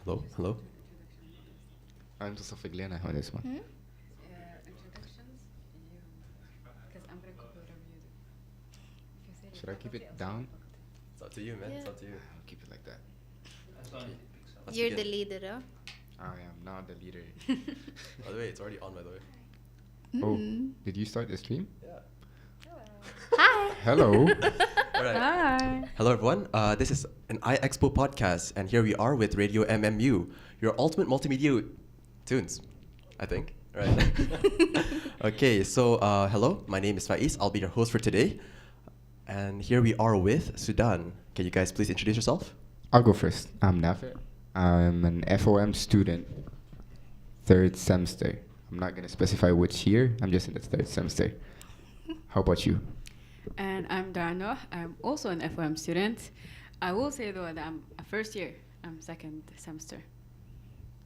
Hello, hello. I'm just Figliana on this one. Introductions, because I'm gonna copy whatever you do. If you say Should I keep it down? It's up to you, man. It's Yeah. up to you. I'll keep it like that. Okay, let's You're the begin. leader, huh? I am now the leader. By the way, it's already on, by the way. Oh, did you start the stream? Yeah. Hi. Hello. All right. Hi. Hello, everyone. This is an IExpo Podcast, and here we are with RadioMMU, your ultimate multimedia tunes, I think. Right. Okay, so hello. My name is Faiz. I'll be your host for today. And here we are with Sudan. Can you guys please introduce yourself? I'll go first. I'm Nafi. I'm an FOM student, third semester. I'm not going to specify which year. I'm just in the third semester. How about you? And I'm Darno. I'm also an FOM student. I will say though that I'm a first year. I'm second semester.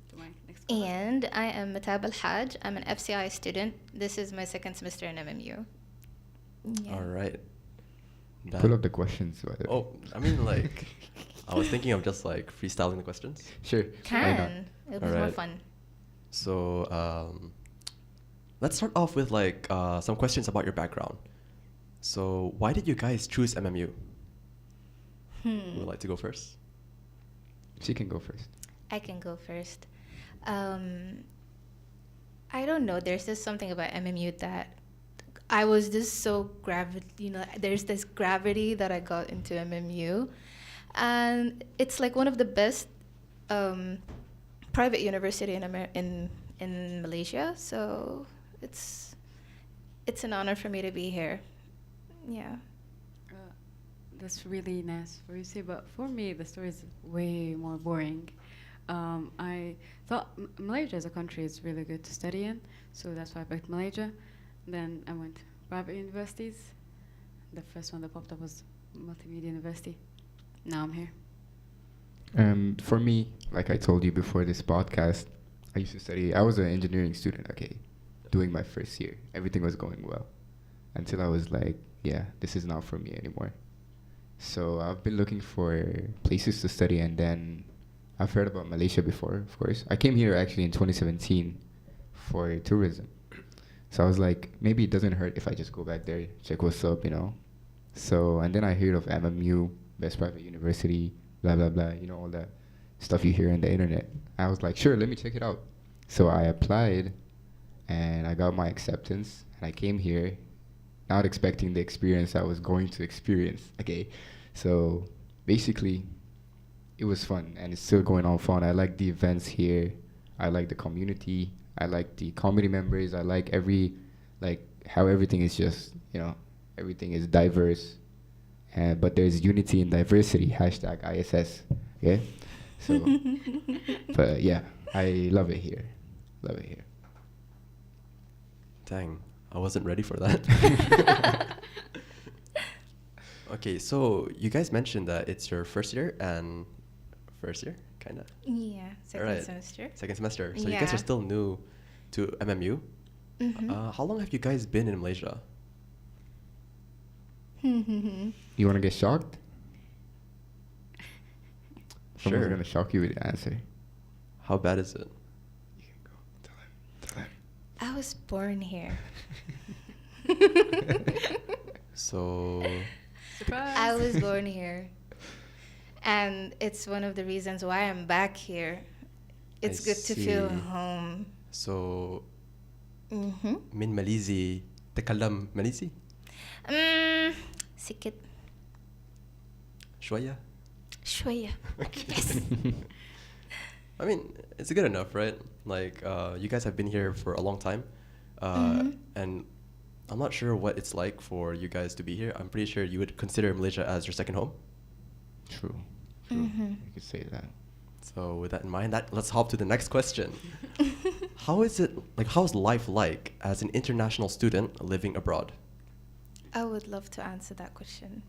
To my next class. And I am Matab Al Haj. I'm an FCI student. This is my second semester in MMU. Yeah. All right. Pull up the questions, by the way. Oh, I mean, like, I was thinking of just like freestyling the questions. Sure. Why not? Can. It'll be more Alright. fun. So let's start off with like some questions about your background. So why did you guys choose MMU? Who would like to go first? She can go first. I can go first. I don't know. There's just something about MMU that I was just so there's this gravity that I got into MMU. And it's like one of the best private university in Malaysia. So it's an honor for me to be here. Yeah. That's really nice for you to say, but for me, the story is way more boring. I thought Malaysia as a country is really good to study in, so that's why I picked Malaysia. Then I went private universities. The first one that popped up was Multimedia University. Now I'm here. For me, like I told you before this podcast, I used to study. I was an engineering student, okay, doing my first year. Everything was going well until I was like, yeah, this is not for me anymore. So I've been looking for places to study, and then I've heard about Malaysia before, of course. I came here actually in 2017 for tourism. So I was like, maybe it doesn't hurt if I just go back there, check what's up, you know. So, and then I heard of MMU, best private university, blah, blah, blah, you know, all that stuff you hear on the internet. I was like, sure, let me check it out. So I applied, and I got my acceptance, and I came here, not expecting the experience I was going to experience, okay. So basically, it was fun, and it's still going on fun. I like the events here. I like the community. I like the community members. I like how everything is just, you know, everything is diverse. But there's unity in diversity, hashtag ISS, yeah? So, but yeah, I love it here. Love it here. Dang, I wasn't ready for that. Okay, so you guys mentioned that it's your first year, kind of? Yeah. Second Alright. semester. Second semester. So you guys Yeah. are still new to MMU. How long have you guys been in Malaysia? You want to get shocked? Someone's Sure. going to shock you with the answer. How bad is it? You can go. Tell him. I was born here. So, Surprise! I was born here. And it's one of the reasons why I'm back here. It's I good to feel see. home. so Mm-hmm. من ماليزي تكلم ماليزي Sikit. شوية. Shwaya. Okay. Yes. I mean, it's good enough, right? Like, you guys have been here for a long time, and I'm not sure what it's like for you guys to be here. I'm pretty sure you would consider Malaysia as your second home. True. You could say that. So with that in mind, let's hop to the next question. How's life like as an international student living abroad? I would love to answer that question.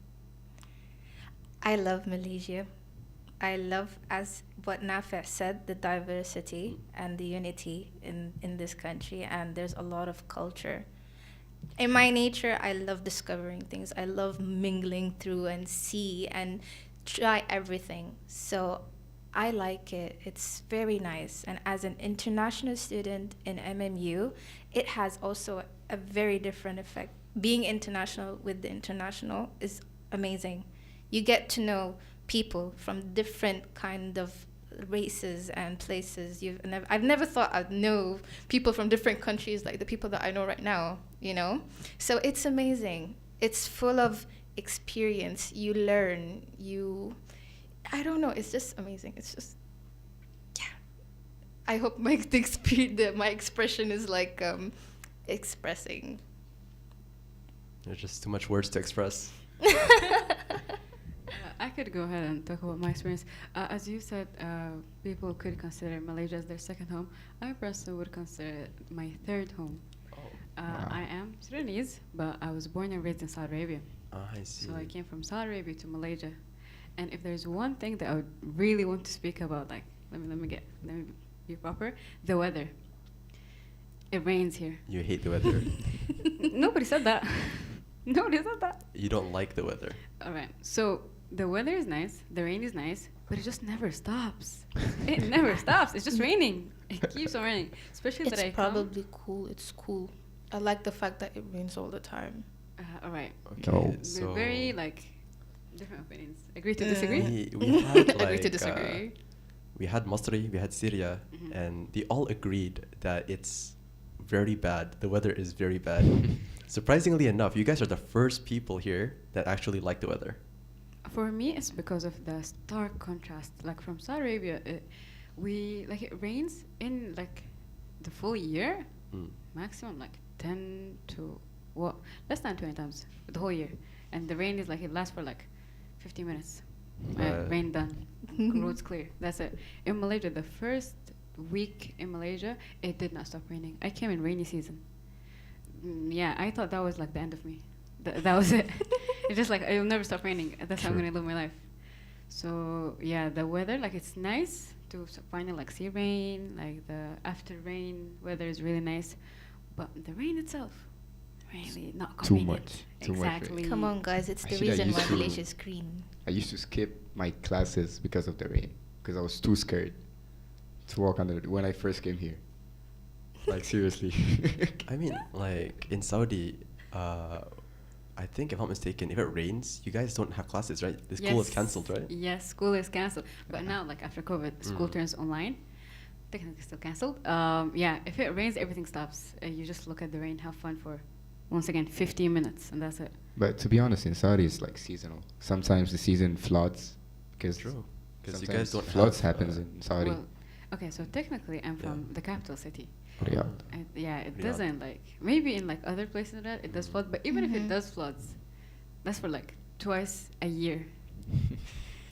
I love Malaysia. I love, as what Nafi said, the diversity and the unity in this country, and there's a lot of culture. In my nature, I love discovering things. I love mingling through and see and try everything. So I like it. It's very nice. And as an international student in MMU, it has also a very different effect. Being international with the international is amazing. You get to know people from different kind of races and places. I've never thought I'd know people from different countries like the people that I know right now, you know? So it's amazing. It's full of experience. You learn, I don't know, it's just amazing. It's just, yeah. I hope my expression is like expressing. There's just too much words to express. I could go ahead and talk about my experience. As you said, people could consider Malaysia as their second home. I personally would consider it my third home. Wow. I am Sudanese, but I was born and raised in Saudi Arabia. I see. So I came from Saudi Arabia to Malaysia. And if there's one thing that I would really want to speak about, like, let me be proper, the weather. It rains here. You hate the weather. Nobody said that. Nobody said that. You don't like the weather. All right. So the weather is nice, the rain is nice, but it just never stops. It never stops. It's just raining. It keeps on raining. Especially that I It's probably cool. It's cool. I like the fact that it rains all the time. all right. Okay, No. so Very like different opinions. Agree to disagree? we had Agree to like disagree. we had Masri, we had Syria, Mhm. and they all agreed that it's very bad. The weather is very bad. Surprisingly enough, you guys are the first people here that actually like the weather. For me, it's because of the stark contrast. Like from Saudi Arabia, it rains in like the full year, Mm. maximum like 10 to less than 20 times the whole year, and the rain is like it lasts for like 15 minutes. Rain done, roads clear. That's it. In Malaysia, the first week in Malaysia, it did not stop raining. I came in rainy season. Yeah, I thought that was like the end of me. That was it. It's just like it'll never stop raining. That's how I'm Sure. gonna live my life. So yeah, the weather, like it's nice to finally like see rain. Like the after rain weather is really nice, but the rain itself, really not Too convenient. much. Too much rain. Exactly. Come on, guys, it's the Actually, I reason why used to- Malaysia is green. I used to skip my classes because of the rain, because I was too scared to walk under when I first came here. Like seriously. I mean, like in Saudi, I think if I'm not mistaken, if it rains, you guys don't have classes, right? The school is Yes. cancelled, right? Yes, school is cancelled. But now, like after COVID, school Mm. turns online. Technically still cancelled. Yeah, if it rains, everything stops. You just look at the rain, have fun for, once again, 15 minutes, and that's it. But to be honest, in Saudi it's like seasonal. Sometimes the season floods because True. Because you guys don't floods have, happens in Saudi. Well, okay, so technically, I'm from the capital city. Riyadh. And yeah, it Riyadh. doesn't like maybe in like other places in Riyadh it does flood, but even if it does floods, that's for like twice a year.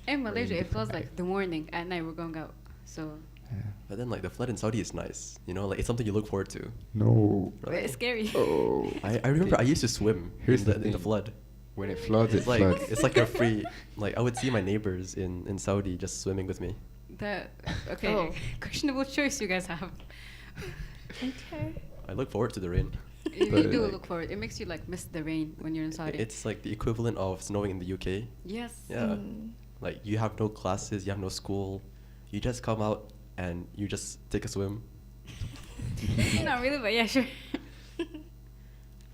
In Malaysia, it floods like the morning, at night we're going out. So Yeah. But then like the flood in Saudi is nice. You know, like it's something you look forward to. No. it's scary. Oh. I remember I used to swim Here's in the in the thing. flood. When it floods, It's it like floods. it's like a free. Like I would see my neighbors in Saudi just swimming with me. Okay, Oh. questionable choice you guys have. Okay. I look forward to the rain. You But, do like- look forward. It makes you like miss the rain when you're in Saudi. It's like the equivalent of snowing in the UK. Yes. Yeah. Mm. Like you have no classes, you have no school. You just come out and you just take a swim. Not really, but yeah, sure.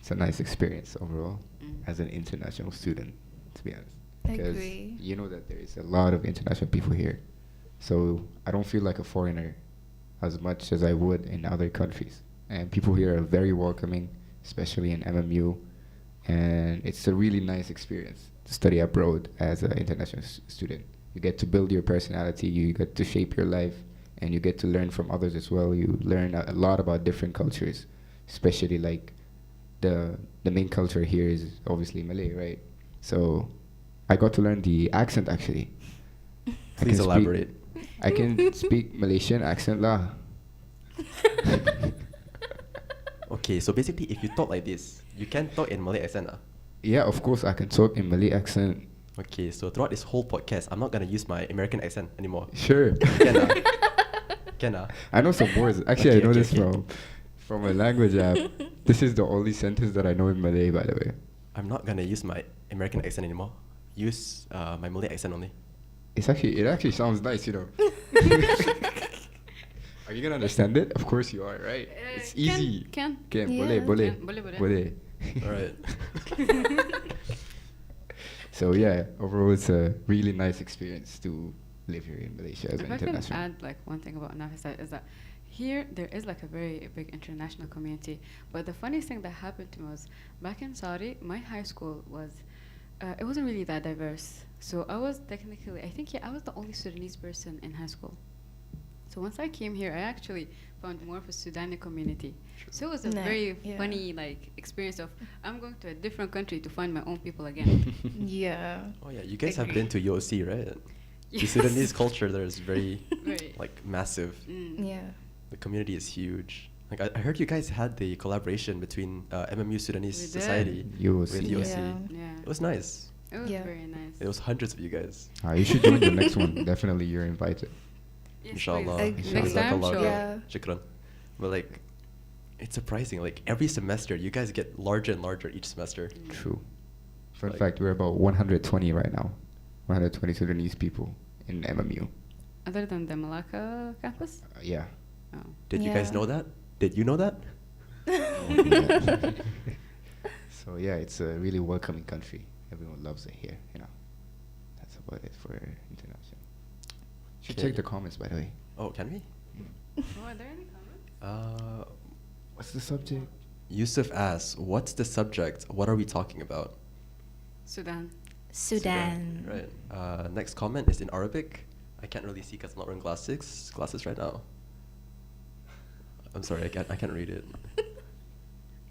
It's a nice experience overall Mm. as an international student, to be honest. I 'Cause agree. you know that there is a lot of international people here. So I don't feel like a foreigner as much as I would in other countries. And people here are very welcoming, especially in MMU. And it's a really nice experience to study abroad as an international student. You get to build your personality, you get to shape your life, and you get to learn from others as well. You learn a lot about different cultures, especially like the main culture here is obviously Malay, right? So I got to learn the accent actually. I can Please speak- elaborate. I can speak Malaysian accent lah. Okay, so basically, if you talk like this, you can talk in Malay accent. Yeah, of course I can talk in Malay accent. Okay, so throughout this whole podcast, I'm not gonna use my American accent anymore. Sure. Can ah? Can ah? I know some words. Actually, Okay, I know okay, this okay. from a language app. This is the only sentence that I know in Malay, by the way. I'm not gonna use my American accent anymore. Use my Malay accent only. It actually sounds nice, you know. Are you gonna understand it? Of course you are, right? It's easy. Can. Boleh, boleh. Boleh. All right. So yeah, overall it's a really nice experience to live here in Malaysia as an If I can international. add like one thing about Nafisa is that here there is like a very big international community. But the funniest thing that happened to me was back in Saudi, my high school was it wasn't really that diverse. So I was technically, I think, I was the only Sudanese person in high school. So once I came here, I actually found more of a Sudani community. So it was a very funny like experience of I'm going to a different country to find my own people again. Yeah. Oh yeah, you guys have Agree. been to UOC, right? The Yes. Sudanese culture there is very Very. like massive. Yeah. The community is huge. Like I heard you guys had the collaboration between MMU Sudanese We did. Society UOC. with UOC. Yeah. Yeah. It was nice. It was Yeah. very nice. It was hundreds of you guys. You should join the next one. Definitely, you're invited. Yes, Inshallah. please. Next time, Jazakallah. sure. Yeah. Shukran. But like, it's surprising. Like every semester, you guys get larger and larger each semester. True. Fun Like- fact, we're about 120 right now. 120 Sudanese people in MMU. Other than the Malacca campus? Yeah. Oh. Did you guys Yeah. know that? Did you know that? So yeah, it's a really welcoming country. Everyone loves it here, you know. That's about it for international. Should Okay. check the comments, by the way. Oh, can we? Oh, are there any comments? What's the subject? Yusuf asks, "What's the subject? What are we talking about?" Sudan. Sudan. Right. Next comment is in Arabic. I can't really see because I'm not wearing glasses right now. I'm sorry, I can't read it.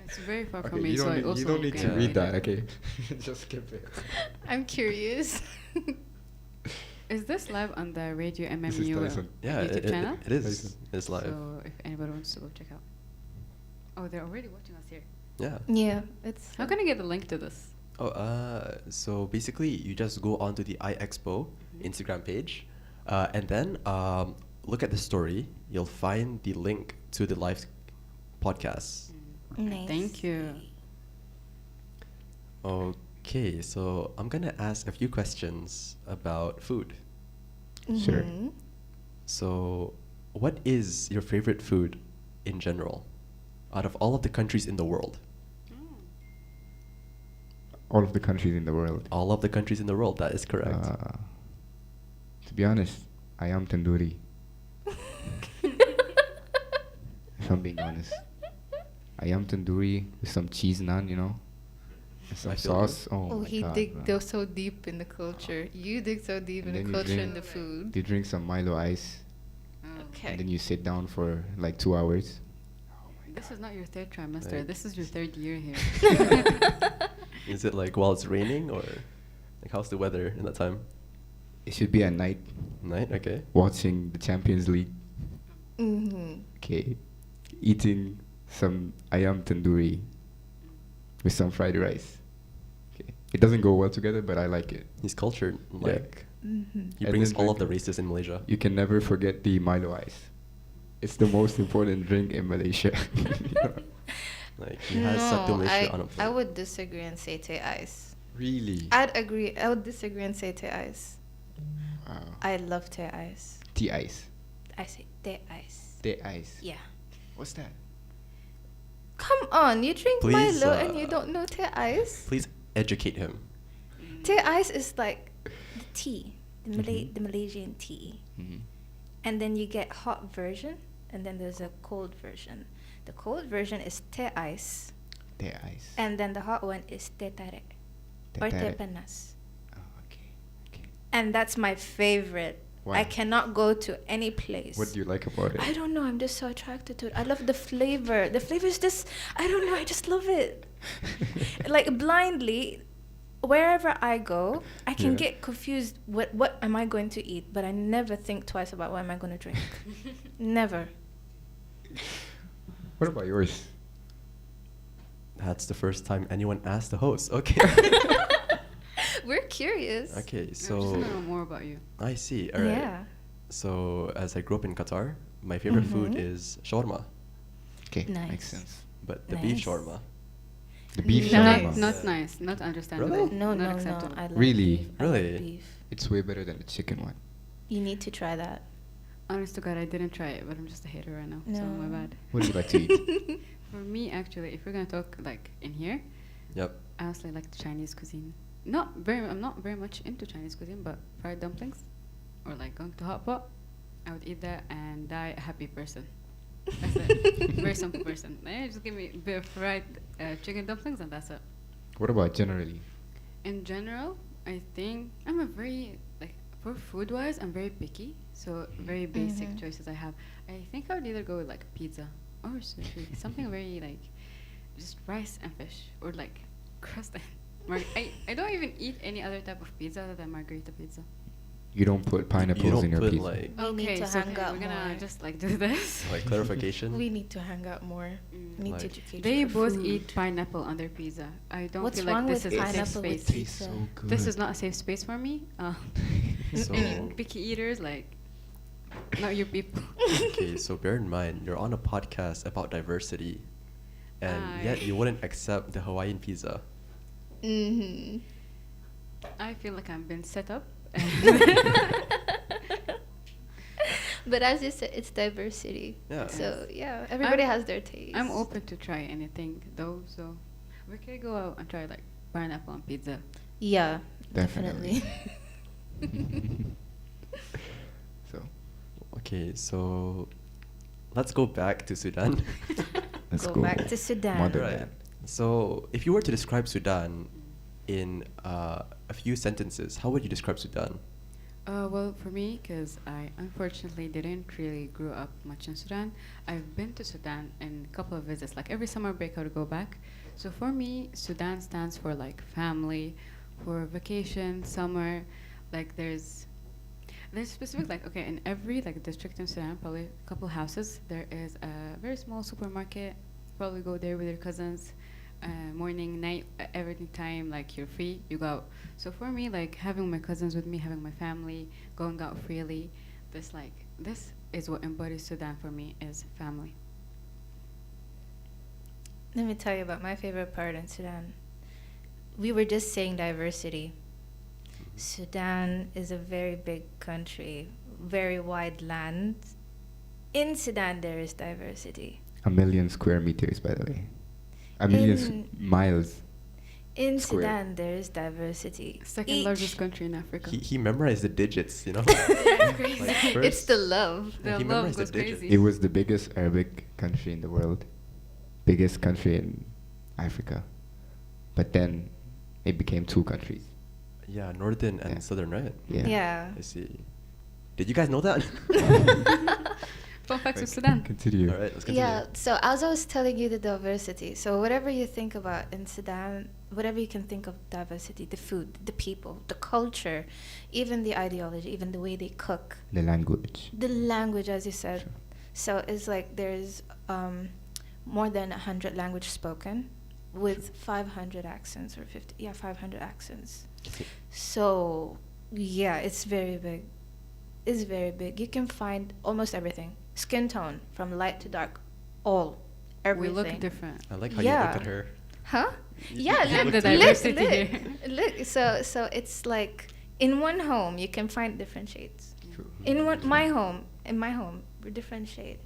It's very far Okay, from me, you so don't I need, also you don't need to can't read that, it. okay? Just skip it. I'm curious. Is this live on the Radio This is MMU Tyson. Yeah, YouTube channel? it is. Tyson. It's live. So if anybody wants to go check out. Oh, they're already watching us here. Yeah. Yeah, it's. How can I get the link to this? Oh, so basically, you just go onto the IExpo Instagram page, and then look at the story. You'll find the link to the live podcast. Nice. Thank you. Okay, so I'm gonna ask a few questions about food. Sure. Mhm. So, what is your favorite food in general, out of all of the countries in the world? All of the countries in the world. All of the countries in the world. That is correct. To be honest, I am tandoori. If I'm being honest. I am tandoori with some cheese naan, you know? And some I feel you. sauce. Oh, Oh, my he God, dig bro. go so deep in the culture. You dig so deep And in then the you culture drink- and the food. You drink some Milo ice, Oh. Okay. and then you sit down for like 2 hours. This is not your third trimester. Like- This is your third year here. Is it like while it's raining, or like how's the weather in that time? It should be at night, Night. Okay. watching the Champions League. Mm-hmm. Okay. Eating some ayam tandoori with some fried rice. Okay. It doesn't go well together, but I like it. He's cultured. Like Mm-hmm. he And brings then all of the drink- races in Malaysia. You can never forget the Milo ice. It's the most important drink in Malaysia. Like he has Satu Malaysia on a plate. I would disagree and say te ice. Really? I'd agree. I would disagree and say te ice. Wow. I love te ice. Tea ice. I say te ice. Tea ice. Yeah. What's that? Come on, you drink Please, Milo and you don't know te ice? Please educate him. Te ice is like the tea, the Malaysian tea. Mm-hmm. And then you get hot version, and then there's a cold version. The cold version is te ice, Tea ice. and then the hot one is te tarik or te Tarik. panas. Oh, okay. Okay. And that's my favorite. Why? I cannot go to any place. What do you like about it? I don't know. I'm just so attracted to it. I love the flavor. The flavor is just, I don't know. I just love it. Like blindly, wherever I go, I can Yeah. get confused. What am I going to eat? But I never think twice about what am I going to drink. Never. What about yours? That's the first time anyone asked the host. Okay. We're curious. Okay, I just so want to know more about you. I see. All right. Yeah. So as I grew up in Qatar, my favorite food Mhm. is shawarma, Okay, Nice. makes sense. but the beef Nice. shawarma. The beef Nice. shawarma. Not nice. Not understandable. Really? No, not no, no. acceptable. I like Really? beef. I like Really? beef. It's way better than the chicken one. You need to try that. Honest to God, I didn't try it, but I'm just a hater right now. So my No. bad. What do you like to eat? For me, actually, if we're gonna talk like in here, Yep. I honestly like the Chinese cuisine. I'm not very much into Chinese cuisine, but fried dumplings, or like going to hot pot, I would eat that and die a happy person. That's it. Very simple person. Just give me a bit of fried chicken dumplings and that's it. What about generally? In general, I think I'm a very like for food wise, I'm very picky. So very basic choices I have. I think I would either go with like pizza or sushi, something very like just rice and fish or like crust. I don't even eat any other type of pizza other than margarita pizza. You don't put You pineapples don't in your put pizza. like We need to so hang okay, out we're gonna more. just like do this. like clarification. We need to hang out more. We need to Like- educate They you for both food. eat pineapple on their pizza. I don't What's feel wrong like this with is a safe pineapple with space. Tastes so good. This is not a safe space for me. So Any picky eaters, like, not your people. okay, so bear in mind you're on a podcast about diversity, and yet Aye. you wouldn't accept the Hawaiian pizza. Mhm. I feel like I'm been set up. But as you said, it's diversity. Yeah. So yeah, everybody has their taste. I'm open to try anything though, so we could go out and try like pineapple on pizza. Yeah, Definitely. definitely. So Okay, so let's go back to Sudan. let's Go go. back to Sudan. Motherland. So if you were to describe Sudan in a few sentences, how would you describe Sudan? Well, for me, because I unfortunately didn't really grow up much in Sudan, I've been to Sudan in a couple of visits. Like every summer break, I would go back. So for me, Sudan stands for like family, for vacation, summer. Like there's specific like okay in every like district in Sudan, probably a couple houses. There is a very small supermarket. Probably go there with your cousins. Morning, night, every time like you're free, you go out. So for me, like having my cousins with me, having my family, going out freely, this is what embodies Sudan for me is family. Let me tell you about my favorite part in Sudan. We were just saying diversity. Sudan is a very big country, very wide land. In Sudan, there is diversity. 1,000,000 square meters, by the way. 1,000,000 In- miles. In Square. Sudan, there is diversity. Second largest country in Africa. He memorized the digits, you know. Crazy. Like It's first- the love. Yeah, The he love memorized the goes digits. crazy. It was the biggest Arabic country in the world, biggest country in Africa. But then it became two countries. Yeah, northern and Yeah. southern, right? Yeah. Yeah. I see. Did you guys know that? Fun facts of Right, Sudan. Continue. All right, let's continue. Yeah, so as I was telling you the diversity, so whatever you think about in Sudan, whatever you can think of diversity, the food, the people, the culture, even the ideology, even the way they cook, The language. the language, as you said. Sure. So it's like there's more than 100 languages spoken with 500 accents or 50, 500 accents. So yeah, it's very big. It's very big. You can find almost everything. Skin tone, from light to dark, everything. We look different. I like how you Yeah. look at her. Huh? You- Yeah, you And look the different. diversity look, here. look. So it's like in one home you can find different shades. True. In my home, we're different shade.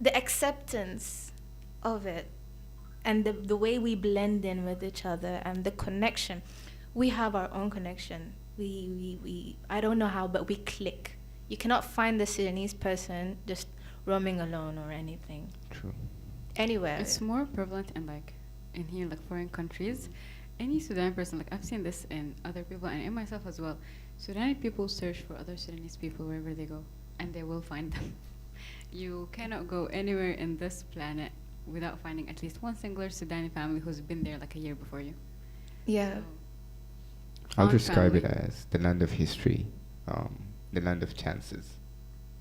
The acceptance of it, and the way we blend in with each other, and the connection. We have our own connection. We I don't know how, but we click. You cannot find the Sudanese person just roaming alone or anything. True. Anywhere. It's more prevalent in like in here like foreign countries. Any Sudan person, like I've seen this in other people and in myself as well. Sudanese people search for other Sudanese people wherever they go, and they will find them. You cannot go anywhere in this planet without finding at least one singular Sudanese family who's been there like a year before you. Yeah. So, I'll found describe it family. as the land of history, the land of chances,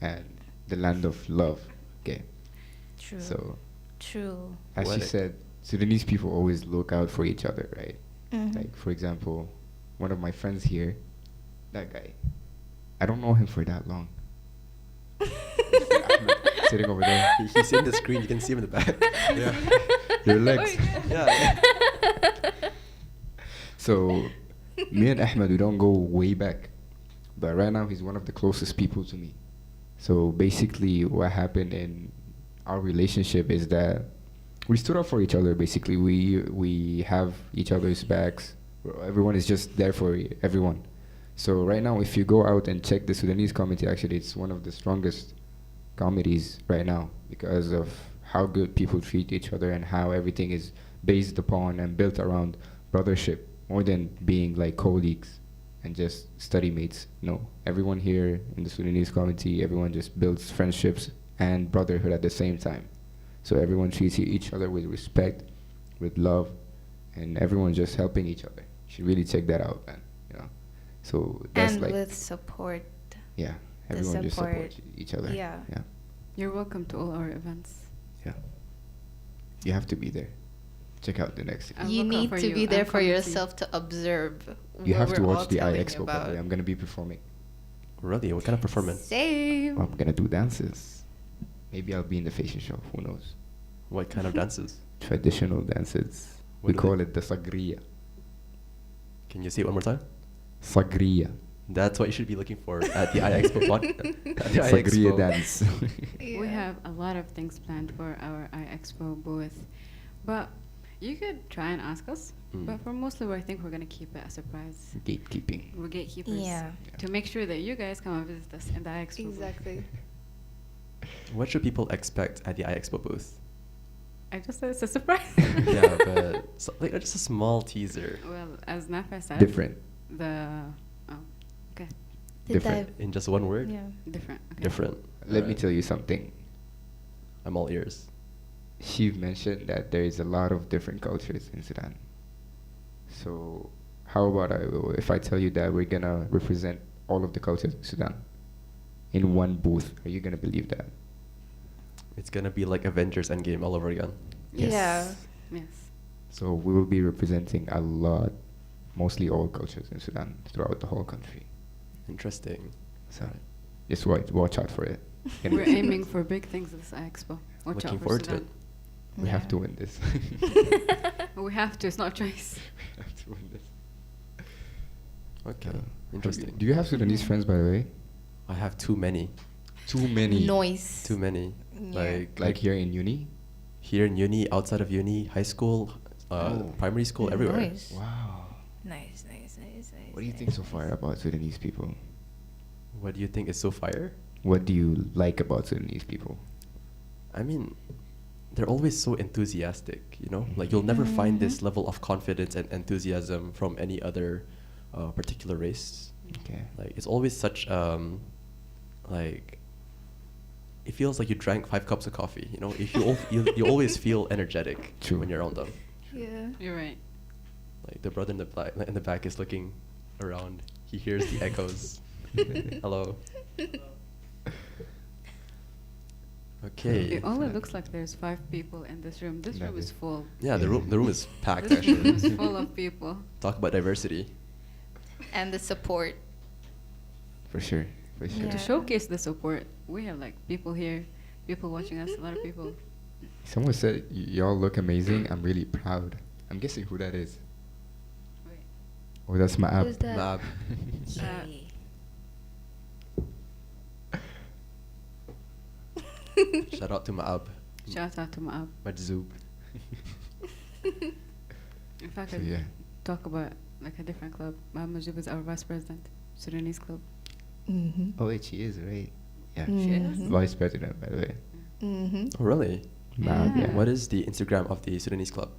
and the land of love. Okay. True. So, True. as you Poetic. said, Sudanese people always look out for each other, right? Mhm. Like, for example, one of my friends here, that guy, I don't know him for that long. Sitting over there. He's in the screen. You can see him in the back. Yeah. Your legs. Yeah. So, me and Ahmed, we don't go way back. but right now he's one of the closest people to me. So basically, what happened in our relationship is that we stood up for each other. Basically, we have each other's backs. Everyone is just there for everyone. So right now, if you go out and check the Sudanese community, actually, it's one of the strongest communities right now because of how good people treat each other and how everything is based upon and built around brothership more than being like colleagues and just study mates. No, everyone here in the Sudanese community, everyone just builds friendships and brotherhood at the same time. So everyone treats each other with respect, with love, and everyone just helping each other. You should really check that out, man. You know, so that's And like with support. yeah, the everyone just support. supports each other. Yeah. yeah, You're welcome to all our events. yeah. You have to be there. Check out the next. I'll You look out need for to you. be I'm there for coming to you. yourself to observe. You what have to we're all watch the telling IExpo, by the about. way. I'm gonna be performing. Really? What kind of performance? Same. I'm gonna do dances. Maybe I'll be in the fashion show. Who knows? What kind of dances? Traditional dances. What We do call they- it the sagriya. Can you say it one more time? Sagriya. That's what you should be looking for at the IExpo podcast. At the Sagriya IExpo. dance. We have a lot of things planned for our IExpo booth, but you could try and ask us. Mm. But for mostly, I think we're gonna keep it a surprise. Gatekeeping. We're gatekeepers. Yeah. To make sure that you guys come and visit us in the IExpo booth. Exactly. What should people expect at the IExpo booth? I just said it's a surprise. Yeah, but like just a small teaser. Well, as Nafa said, Different. The oh, okay, The Different. dive- In just one word? Yeah. different. Okay. Different. Let me Alright. tell you something. I'm all ears. She mentioned that there is a lot of different cultures in Sudan. So how about if I tell you that we're gonna represent all of the cultures in Sudan in one booth? Are you gonna believe that? It's gonna be like Avengers Endgame all over again. Yes. Yeah. Yes. So we will be representing a lot, mostly all cultures in Sudan throughout the whole country. Interesting. So just watch out for it. We're aiming for big things this IExpo. Watch Looking out for forward to Sudan. We have Yeah. to win this. We have to. It's not a choice. We have to win this. Okay. Uh, Interesting. Do you have Sudanese friends, by the way? I have too many. Too many. Noise. Too many. Yeah. Like here in uni? here in uni, outside of uni, high school, primary school, everywhere. Nice. Wow. Nice, nice, nice, nice. What do you think so far about Sudanese people? What do you think is so fire? What do you like about Sudanese people? I mean, they're always so enthusiastic, you know? Like, you'll never find this level of confidence and enthusiasm from any other particular race. Okay. Like, it's always such, like, it feels like you drank 5 cups of coffee, you know? If you always feel energetic True. when you're around them. Yeah. You're right. Like, the brother in the back is looking around. He hears the echoes. Hello. Okay. It only looks like there's 5 people in this room. This room is full. Yeah, the room is packed, This room is actually. full of people. Talk about diversity. And the support. For sure. For sure. Yeah. To showcase the support, we have like people here, people watching us, a lot of people. Someone said y'all look amazing. I'm really proud. I'm guessing who that is. Wait. Oh, that's my app. Who's that? Mab. Yay. Shout out to Ma'ab. Shout out to Ma'ab. Majzoub. In fact, So, I yeah. talk about like a different club. Ma'ab Majub is our vice president, Sudanese club. Mm-hmm. Oh, wait, she is, right? Yeah. She is? Vice president, by the way. Mm-hmm. Oh, really? Ma'ab, yeah. What is the Instagram of the Sudanese club?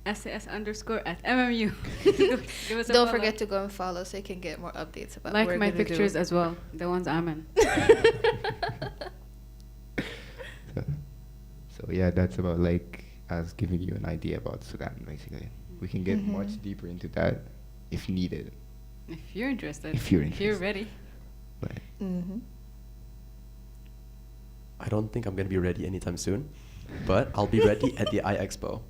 SAS_@MMU. Give us a Don't follow. forget to go and follow so you can get more updates about like what we're my gonna do. pictures as well, the ones I'm in. So yeah, that's about like us giving you an idea about Sudan, basically. We can get Mhm. much deeper into that if needed. If you're interested, If you're if you're interested. ready. But Mm-hmm. I don't think I'm going to be ready anytime soon, but I'll be ready at the IExpo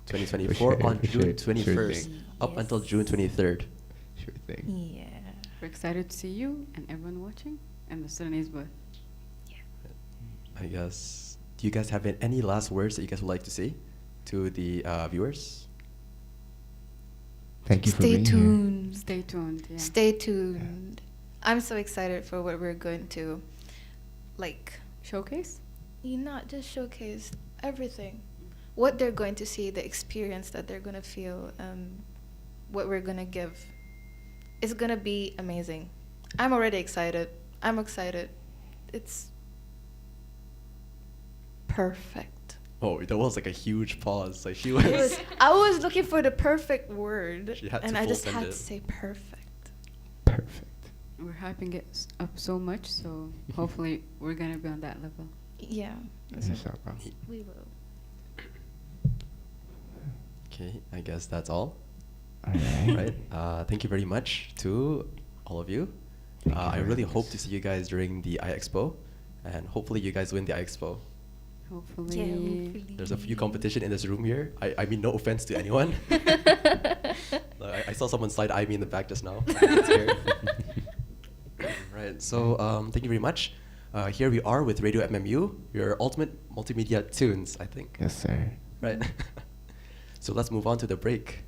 2024 sure, on for June sure, 21st thing. up until Yes. June 23rd. sure thing. Yeah. We're excited to see you and everyone watching and the Sudanese booth. I guess. Do you guys have any last words that you guys would like to say to the viewers? Thank you for Stay being here. tuned. Stay tuned. Yeah. Stay tuned. I'm so excited for what we're going to, like, Showcase? not just showcase everything. What they're going to see, the experience that they're going to feel, what we're going to give. It's going to be amazing. I'm already excited. I'm excited. It's perfect. Oh, there was like a huge pause. Like she It was. was, I was looking for the perfect word, She had to and I just full had send to it. say perfect. Perfect. We're hyping it up so much, so hopefully we're gonna be on that level. Yeah, Inshallah. we will. Okay, I guess that's all. Alright. Right. Thank you very much to all of you. Thank you I very really much. hope to see you guys during the IExpo, and hopefully you guys win the IExpo. Hopefully. Yeah, hopefully. There's a few competition in this room here. I mean, no offense to anyone. I saw someone side eye me in the back just now. That's scary. Right. So thank you very much. Here we are with Radio MMU, your ultimate multimedia tunes, I think. Yes, sir. Right. So let's move on to the break.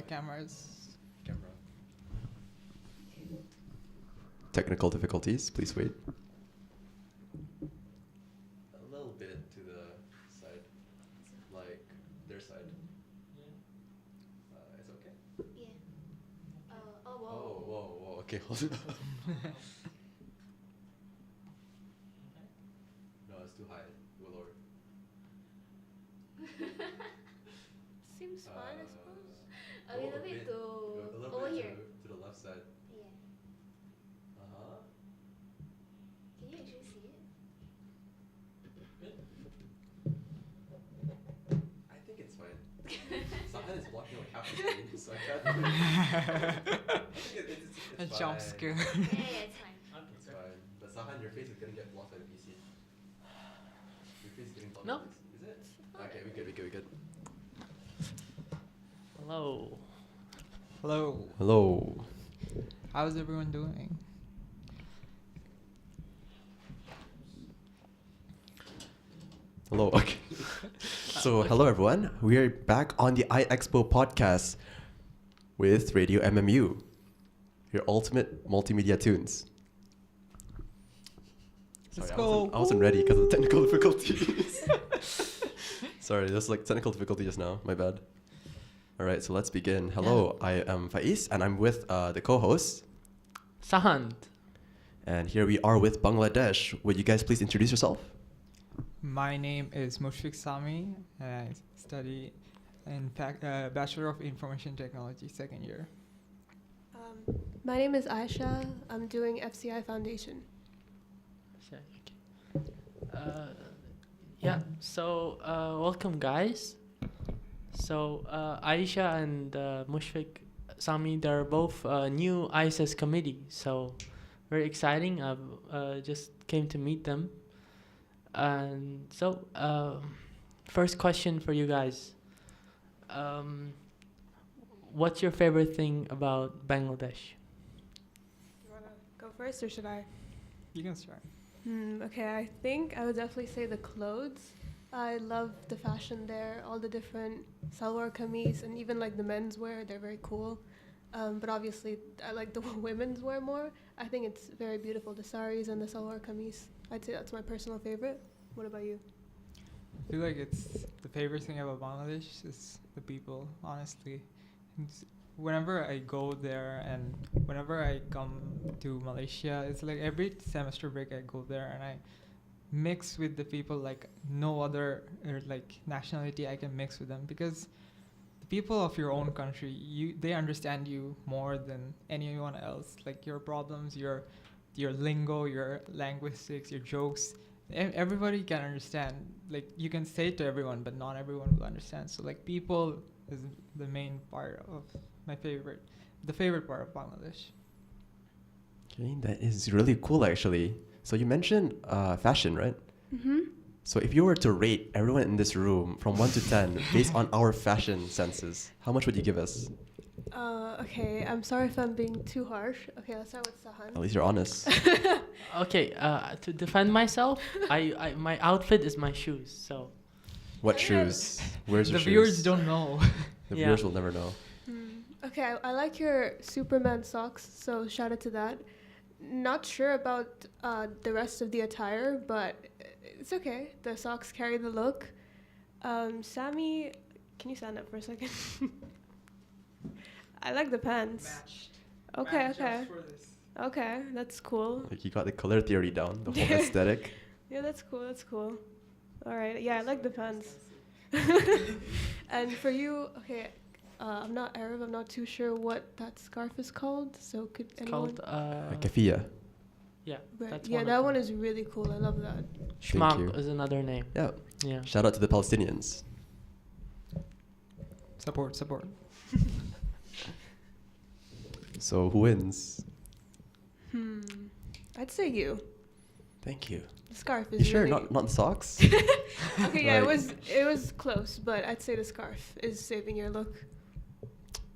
cameras. Camera. Technical difficulties. Please wait. A little bit to the side, like their side. It's okay. Yeah. Whoa. Okay, hold it. No, it's too high. We'll lower. Seems fine, I suppose. A little bit to over here. To the left side. Yeah. Uh-huh. Can you actually see it? I think it's fine. Sahan is blocking like half the screen, so I can't. A it's jump fine. scare. Yeah, it's fine. It's fine. But Sahan, your face is gonna get blocked by the PC. Your face is getting blocked No. by the PC. Is it? Okay, we good. Hello. Hello. Hello. How's everyone doing? Hello. Okay. So, hello everyone. We are back on the IExpo Podcast with RadioMMU, your ultimate multimedia tunes. Let's Sorry, go. I wasn't ready because of the technical difficulties. Sorry, there's like technical difficulty just now. My bad. All right, so let's begin. Hello, I am Faiz, and I'm with the co-host. Sahand. And here we are with Bangladesh. Would you guys please introduce yourself? My name is Mushfiq Sami, and I study in Bachelor of Information Technology, second year. My name is Aisha. I'm doing FCI Foundation. So welcome guys. So Aisha and Mushfiq Sami, they're both new ISS committee, so very exciting. I've just came to meet them. And so first question for you guys. What's your favorite thing about Bangladesh? You want to go first or should I? You can start. Okay, I think I would definitely say the clothes. I love the fashion there, all the different salwar kameez and even like the men's wear, they're very cool. But obviously I like the women's wear more. I think it's very beautiful, the saris and the salwar kameez. I'd say that's my personal favorite. What about you? I feel like it's the favorite thing about Bangladesh is the people, honestly. Whenever I go there and whenever I come to Malaysia, it's like every semester break I go there and I mix with the people like no other like nationality I can mix with them, because the people of your own country, they understand you more than anyone else. Like your problems, your lingo, your linguistics, your jokes, everybody can understand. Like you can say it to everyone, but not everyone will understand. So like people is the main part of the favorite part of Bangladesh. Okay, that is really cool actually. So you mentioned fashion, right? Mm-hmm. So if you were to rate everyone in this room from 1 to 10 based on our fashion senses, how much would you give us? Okay, I'm sorry if I'm being too harsh. Okay, let's start with Sahan. At least you're honest. Okay, to defend myself, I my outfit is my shoes. So What shoes? Where's your The shoes? viewers don't know. The Yeah. viewers will never know. Okay, I like your Superman socks, so shout out to that. Not sure about the rest of the attire, but it's okay. The socks carry the look. Sammy, can you stand up for a second? I like the pants. Okay, okay. Okay, that's cool. Like you got the color theory down, the whole aesthetic. Yeah, that's cool, that's cool. All right, yeah, I like the pants. And for you, okay, I'm not Arab, I'm not too sure what that scarf is called, so could it's anyone... called Kafia. yeah. Right. That's Yeah, one that of one them. is really cool, I love that. you. Shmaq is another name. Yeah. Yeah. Shout out to the Palestinians. Support. So who wins? I'd say you. Thank you. The scarf You is sure? really... Not the socks? Okay, yeah, Like- it was close, but I'd say the scarf is saving your look.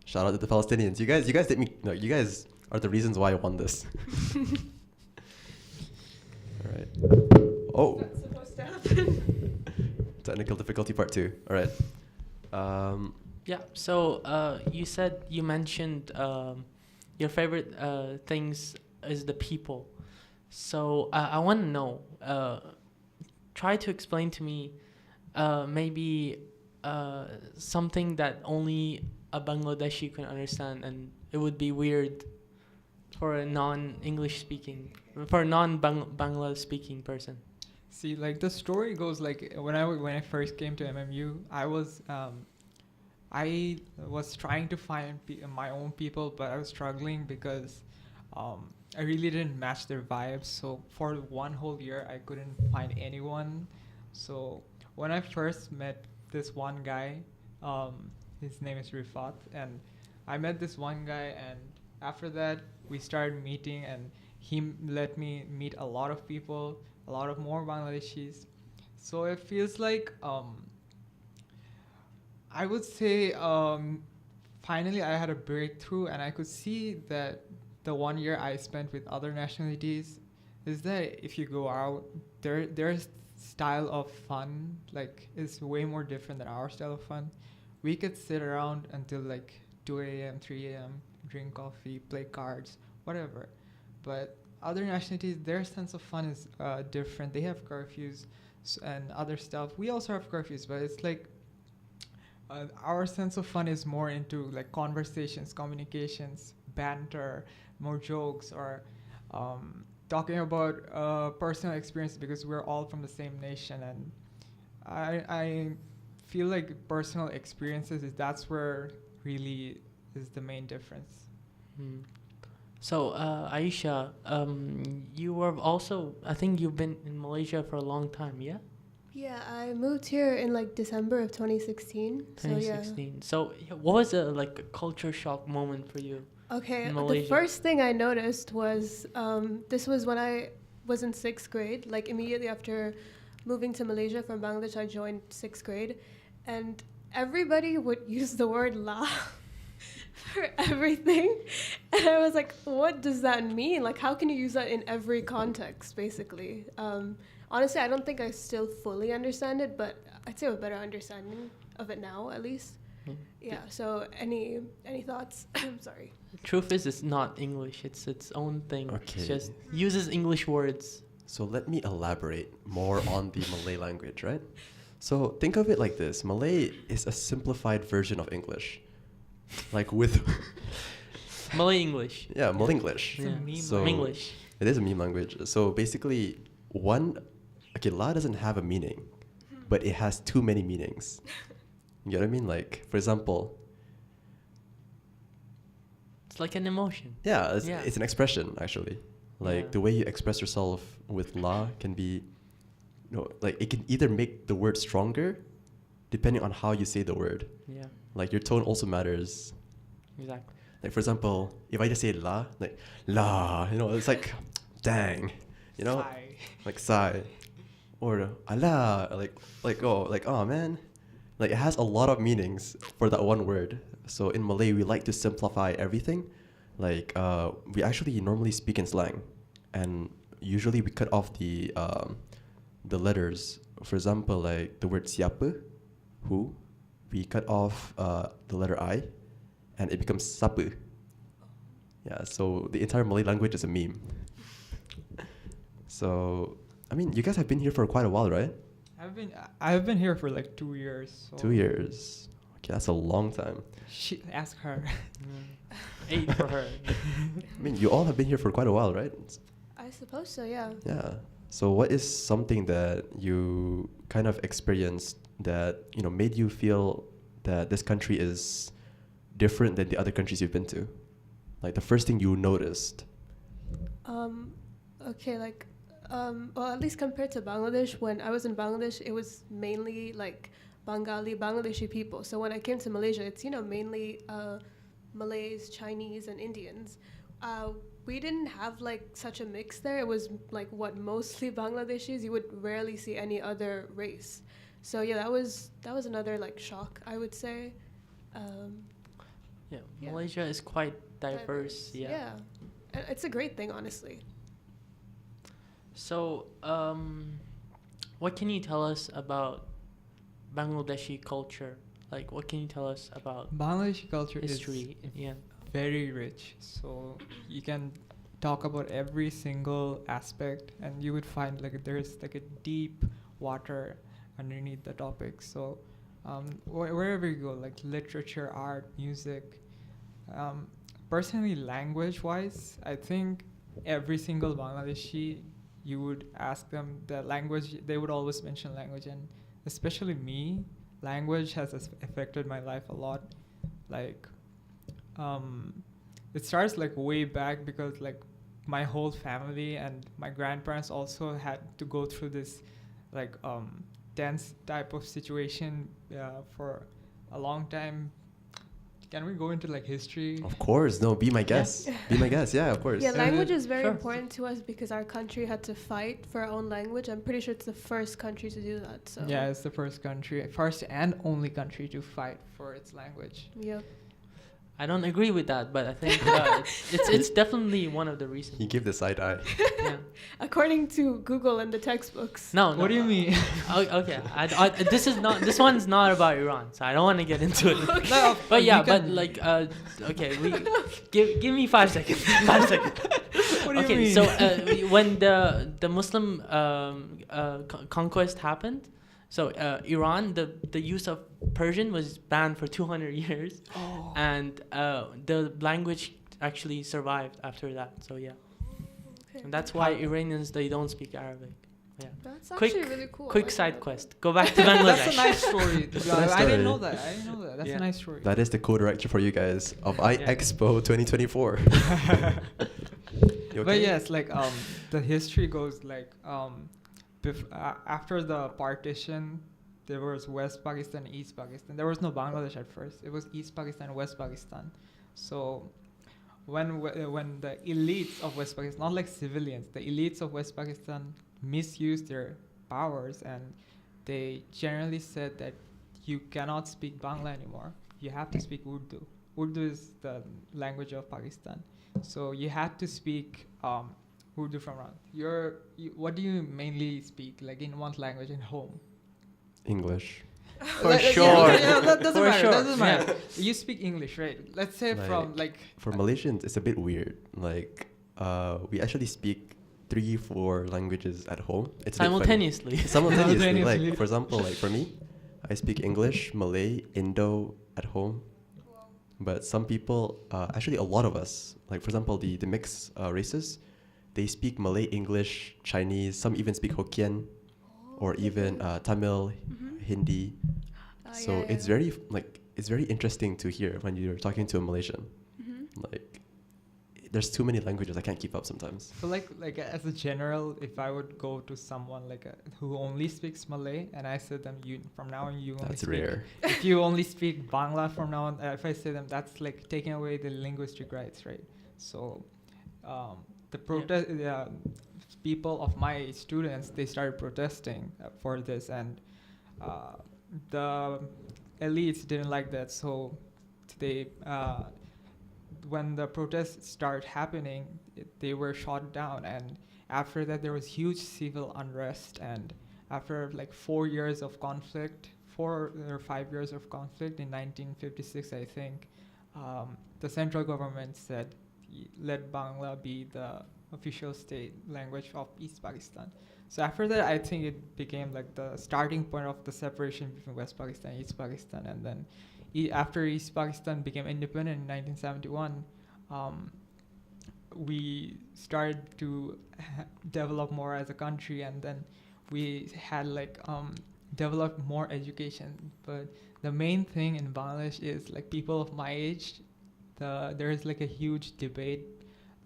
Shout out to the Palestinians. You guys did me. No, you guys are the reasons why I won this. All right. Oh, That's supposed to happen. technical difficulty part 2. All right. Yeah. So you said you mentioned your favorite things is the people. So I want to know. Try to explain to me maybe something that only a Bangladeshi can understand, and it would be weird for a non-English speaking, for a non-Bangla speaking person. See, like the story goes like when I first came to MMU, I was trying to find my own people, but I was struggling because I really didn't match their vibes. So for 1 whole year, I couldn't find anyone. So when I first met this one guy, his name is Rifat, and I met this one guy, and after that we started meeting, and he let me meet a lot of people, a lot of more Bangladeshis. So it feels like I would say finally I had a breakthrough, and I could see that the 1 year I spent with other nationalities is that if you go out, their style of fun like is way more different than our style of fun. We could sit around until like 2 a.m., 3 a.m., drink coffee, play cards, whatever. But other nationalities, their sense of fun is different. They have curfews and other stuff. We also have curfews, but it's like our sense of fun is more into like conversations, communications, banter, more jokes, or talking about personal experiences, because we're all from the same nation. And I feel like personal experiences that's where really is the main difference. Hmm. So Aisha, you were also, I think you've been in Malaysia for a long time, yeah? Yeah, I moved here in like December of 2016. 2016. So what was a like a culture shock moment for you? Okay, in the Malaysia? first thing I noticed was this was when I was in 6th grade. Like immediately after moving to Malaysia from Bangladesh, I joined 6th grade, and everybody would use the word "la" for everything, and I was like, "What does that mean? Like, how can you use that in every context?" Basically, honestly, I don't think I still fully understand it, but I'd say I have a better understanding of it now, at least. Yeah. So, any thoughts? I'm sorry. The truth is, it's not English. It's its own thing. Okay. It just uses English words. So let me elaborate more on the Malay language, right? So think of it like this. Malay is a simplified version of English. Like with... Malay English. yeah, Malay English. It's a meme So English. it is a meme language. So basically, la doesn't have a meaning, but it has too many meanings. You know what I mean? Like, for example, It's like an emotion. yeah, Yeah. it's an expression, actually. Like, Yeah. the way you express yourself with la can be, like, it can either make the word stronger, depending on how you say the word. Yeah, Like, your tone also matters. exactly. Like, for example, if I just say la, like, la, it's like, dang, Sigh. like, sigh. Or, ala, oh, man. Like, it has a lot of meanings for that one word. So in Malay, we like to simplify everything. Like, we actually normally speak in slang, and usually we cut off the letters. For example, like the word siapa, who, we cut off the letter I, and it becomes sapu. Yeah, so the entire Malay language is a meme. So, I mean, you guys have been here for quite a while, right? I've been here for like 2 years. So 2 years. Okay, that's a long time. Ask her. 8 for her. I mean, you all have been here for quite a while, right? I suppose so. Yeah. Yeah. So what is something that you kind of experienced that, made you feel that this country is different than the other countries you've been to? Like the first thing you noticed. Okay, well, at least compared to Bangladesh, when I was in Bangladesh, it was mainly like Bengali, Bangladeshi people. So when I came to Malaysia, it's, mainly Malays, Chinese, and Indians. We didn't have like such a mix there. It was like mostly Bangladeshis. You would rarely see any other race. So yeah, that was another like shock, I would say. Yeah, Yeah. Malaysia is quite diverse. Yeah. And it's a great thing, honestly. So, what can you tell us about Bangladeshi culture? Like, what can you tell us about Bangladeshi culture history? is Yeah. very rich. So you can talk about every single aspect, and you would find like there's like a deep water underneath the topic. So wherever you go, like literature, art, music. Personally, language-wise, I think every single Bangladeshi, you would ask them the language, they would always mention language, and especially me, language has affected my life a lot. Like, it starts like way back because like my whole family and my grandparents also had to go through this like tense type of situation for a long time. Can we go into like history? Of course, no. Be my guest. Be my guest. Yeah, of course. Yeah, language is very Sure. important to us because our country had to fight for our own language. I'm pretty sure it's the first country to do that. So Yeah, it's the first and only country to fight for its language. Yep. I don't agree with that, but I think it's definitely one of the reasons. He gave the side eye. Yeah. According to Google and the textbooks. No. What do you mean? Okay. This one's not about Iran, so I don't want to get into it. No, But yeah, you but can- like, okay, give me 5 seconds. 5 seconds. What do you Okay, mean? so when the Muslim conquest happened, so Iran, the use of Persian was banned for 200 years, and the language actually survived after that. So yeah, Okay. and that's why Iranians, they don't speak Arabic. Yeah. That's Quick- actually really cool. Quick I side didn't know quest. Go back to Bangladesh. That's a nice story. That's a I nice didn't story. know that. That's Yeah. a nice story. That is the co-director for you guys of IExpo 2024. You But okay? yes, like the history goes like after the partition, there was West Pakistan, East Pakistan. There was no Bangladesh at first. It was East Pakistan, West Pakistan. So when the elites of West Pakistan, not like civilians, the elites of West Pakistan misused their powers, and they generally said that you cannot speak Bangla anymore. You have to speak Urdu. Urdu is the language of Pakistan. So you had to speak Urdu from around. What do you mainly speak, like in what language in home? English. For Yeah, sure. that doesn't For matter. sure. Doesn't matter. You speak English, right? Let's say from Like, like For Malaysians, it's a bit weird. Like, we actually speak 3-4 languages at home. It's a bit funny. Simultaneously. Simultaneously. Simultaneously. Like, for example, like for me, I speak English, Malay, Indo at home. But some people, actually a lot of us, like for example, the mixed races, they speak Malay, English, Chinese. Some even speak Hokkien, or even Tamil, Hindi. So yeah, it's yeah. very it's very interesting to hear when you're talking to a Malaysian. Like, there's too many languages I can't keep up sometimes. so like as a general, if I would go to someone like who only speaks Malay, and I said them, you from now on you only That's speak, rare. if you only speak Bangla from now on, if I say them, that's like taking away the linguistic rights, right? So the protest people of my students, they started protesting for this, and the elites didn't like that, so they when the protests started happening, they were shot down, and after that there was huge civil unrest, and after like 4 years of conflict, 4 or 5 years of conflict in 1956, I think, the central government said, let Bangla be the official state language of East Pakistan. So after that, I think it became like the starting point of the separation between West Pakistan and East Pakistan. And then after East Pakistan became independent in 1971, we started to develop more as a country, and then we had like developed more education. But the main thing in Bangladesh is like people of my age, there is like a huge debate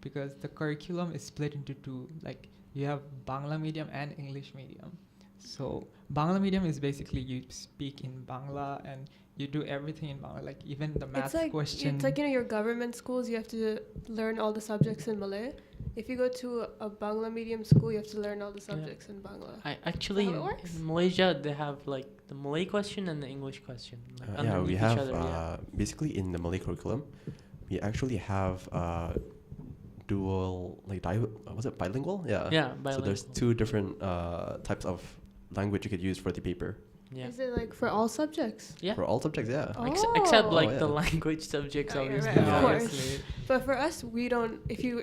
because the curriculum is split into two. Like you have Bangla medium and English medium. So Bangla medium is basically you speak in Bangla and you do everything in Bangla, like even the math question. It's like, you know, your government schools, you have to learn all the subjects in Malay. If you go to a Bangla medium school, you have to learn all the subjects in Bangla. I actually, Is that how it works? in Malaysia, they have like the Malay question and the English question. Like Yeah, underneath we each have other, basically in the Malay curriculum, we actually have dual, like was it bilingual? Yeah. Yeah, So there's bilingual. 2 different types of language you could use for the paper. Yeah. Is it like for all subjects? Yeah. For all subjects, yeah. Except Oh. like Oh, the yeah. language subjects, Oh, you're obviously. right, of Yeah, course. obviously. But for us, we don't. If you're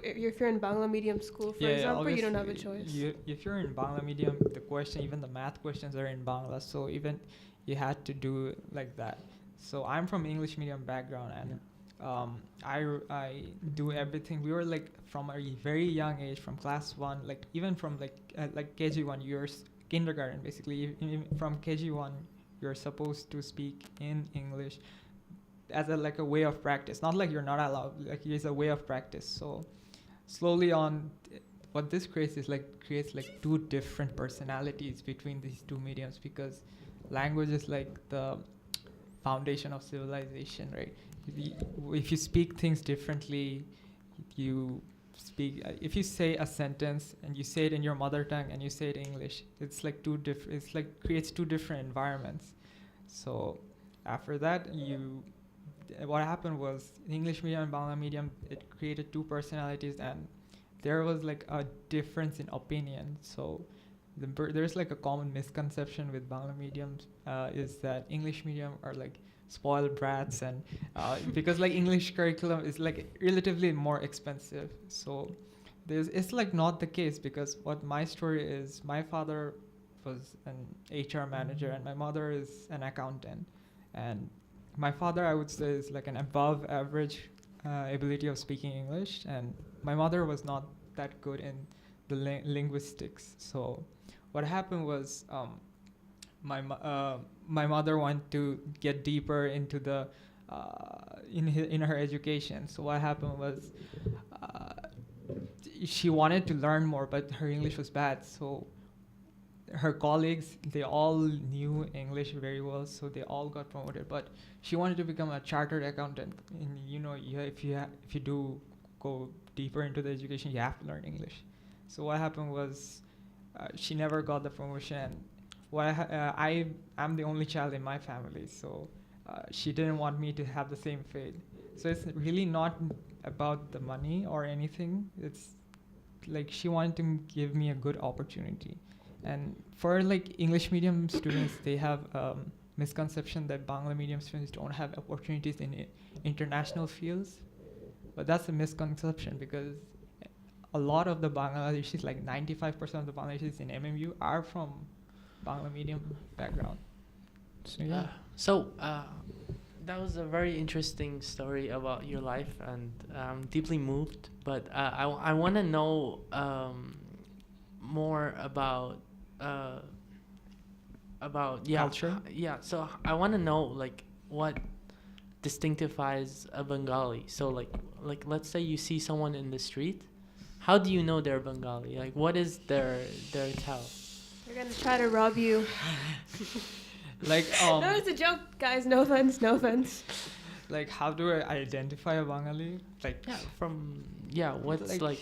in Bangla medium school, for example, you don't have a obviously, choice. If you're in Bangla medium, the question, even the math questions are in Bangla, so even you had to do like that. So I'm from English medium background, and I do everything. We were like from a very young age, from class 1, like even from like KG1, kindergarten basically. From KG1, you're supposed to speak in English as a way of practice. Not like you're not allowed, like it's a way of practice. So slowly on, what this creates is creates two different personalities between these two mediums, because language is like the foundation of civilization, right? If you speak things differently, if you say a sentence and you say it in your mother tongue and you say it in English, it's like two different, creates two different environments. So after that, what happened was English medium and Bangla medium, it created two personalities, and there was like a difference in opinion. So there's like a common misconception with Bangla mediums is that English medium are like spoiled brats, and because like English curriculum is like relatively more expensive. So it's like not the case, because what my story is, my father was an HR manager and my mother is an accountant, and my father, I would say, is like an above average ability of speaking English, and my mother was not that good in the linguistics. So what happened was my mother wanted to get deeper into the in her education. So what happened was she wanted to learn more, but her English was bad. So her colleagues, they all knew English very well, so they all got promoted. But she wanted to become a chartered accountant. And if you do go deeper into the education, you have to learn English. So what happened was she never got the promotion. I'm the only child in my family, so she didn't want me to have the same fate. So it's really not about the money or anything. It's like she wanted to give me a good opportunity. And for like English medium students, they have misconception that Bangla medium students don't have opportunities in international fields. But that's a misconception, because a lot of the Bangladeshis, like 95% of the Bangladeshis in MMU, are from Bangla medium background. So yeah. That was a very interesting story about your life, and I'm deeply moved. But I want to know more about Culture? So I want to know like what distinctifies a Bengali. So like let's say you see someone in the street, how do you know they're Bengali? Like what is their tell? They're gonna try to rob you. Like No, it's a joke, guys. No offense. No offense. like how do I identify a Bengali? Like what's like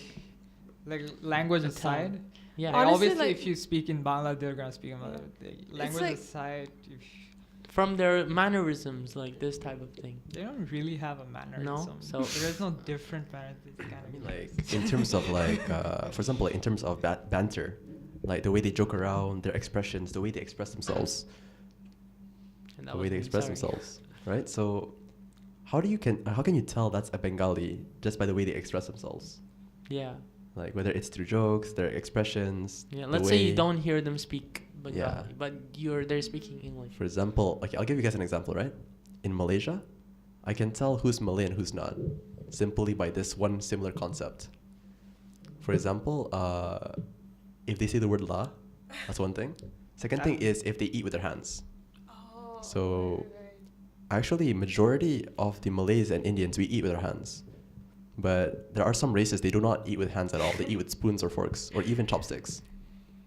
language the aside? tell? Yeah. Like, Honestly, obviously, like- if you speak in Bangla, they're gonna speak in Bangla. Language like- aside, From their mannerisms, like this type of thing. they don't really have a mannerism. So- there's no different mannerisms. I mean, like in terms of like, for example, like, in terms of banter, like the way they joke around, their expressions, the way they express themselves, And that the way was they me, express sorry. themselves, right? So, how can you tell that's a Bengali just by the way they express themselves? Yeah. Like whether it's through jokes, their expressions. Yeah. the Let's say you way- don't hear them speak Bengali, Yeah. but they're speaking English. For example, like I'll give you guys an example, right? In Malaysia, I can tell who's Malay and who's not simply by this one similar concept. For example, if they say the word la, that's one thing. Second thing is if they eat with their hands. Oh. So actually, majority of the Malays and Indians, we eat with our hands. But there are some races, they do not eat with hands at all. They eat with spoons or forks or even chopsticks.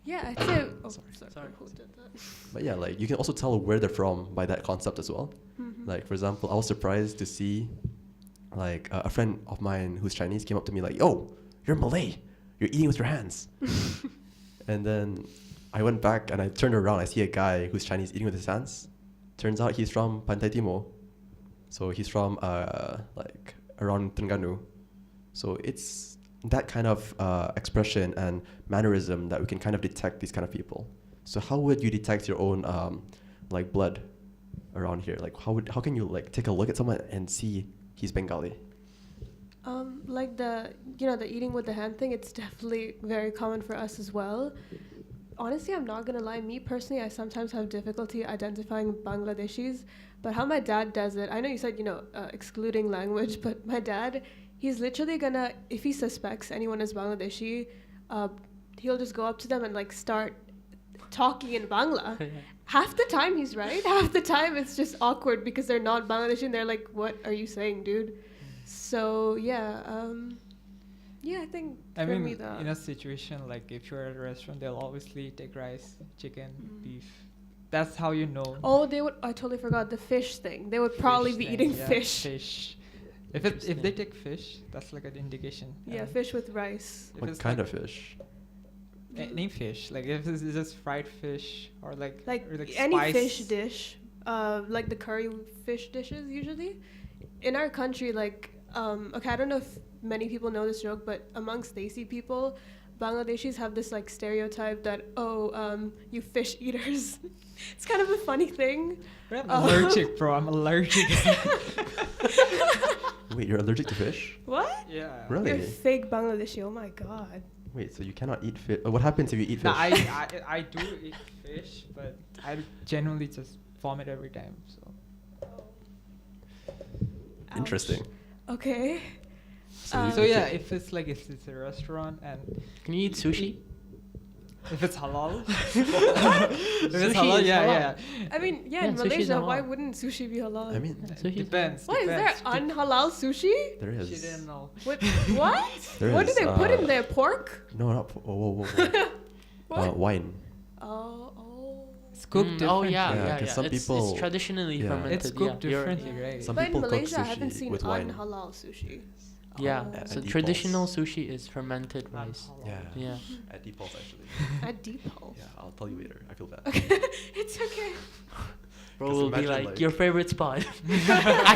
Yeah, I'd say. Oh, Sorry. Who did that? But yeah, like you can also tell where they're from by that concept as well. Mhm. Like for example, I was surprised to see like a friend of mine who's Chinese came up to me like, "Yo, you're Malay. You're eating with your hands." And then I went back and I turned around. I see a guy who's Chinese eating with his hands. Turns out he's from Pantai Timur. So he's from like around Terengganu. So it's that kind of expression and mannerism that we can kind of detect these kind of people. So how would you detect your own like blood around here? Like how can you like take a look at someone and see he's Bengali? Like the eating with the hand thing, it's definitely very common for us as well. Honestly, I'm not gonna lie, me personally, I sometimes have difficulty identifying Bangladeshis, but how my dad does it, I know you said, excluding language, but my dad, he's literally gonna, if he suspects anyone is Bangladeshi, he'll just go up to them and like start talking in Bangla. Half the time he's right, half the time it's just awkward because they're not Bangladeshi and they're like, what are you saying, dude? So I think I for mean, me that in a situation like if you're at a restaurant, they'll obviously take rice, chicken, beef. That's how you know. Oh, I totally forgot the fish thing. They would probably be eating fish. Fish. If they take fish, that's like an indication. Yeah, fish with rice. What kind of fish? Any fish, like if it's just fried fish or like any spice. fish dish, like the curry fish dishes usually. In our country, like okay, I don't know if many people know this joke, but amongst Desi people, Bangladeshis have this like stereotype that you fish eaters. It's kind of a funny thing. I'm allergic, bro. I'm allergic. Wait, you're allergic to fish? What? Yeah. Really? You're fake Bangladeshi. Oh my god. Wait, so you cannot eat fish? What happens if you eat fish? No, I do eat fish, but I genuinely just vomit every time. So. Interesting. Okay. So yeah, if it's a restaurant and Can you eat sushi? if it's halal, if Sushi it's halal, is yeah, halal. yeah. I mean, Yeah, in sushi's Malaysia, halal. why wouldn't sushi be halal? I mean, Sushi is Depends. What is there depends. unhalal sushi? there She is. didn't know. What? What? There What do is, they put in there? Pork? No, not. Whoa. What? Wine. Oh. It's cooked differently. Oh yeah, Yeah, yeah, 'cause yeah. some It's people- traditionally yeah. fermented. It's cooked yeah, you're- differently, right? Some But in people cook Malaysia, I haven't sushi seen with wine. unhalal sushi. Yeah, Oh. so At traditional Deepal's. sushi is fermented Not rice. halal. Yeah. Yeah. At Deepal's actually. At Deepal. Yeah, I'll tell you later. I feel bad. Okay, it's okay. Bro 'Cause will be imagine, like, your favorite spot.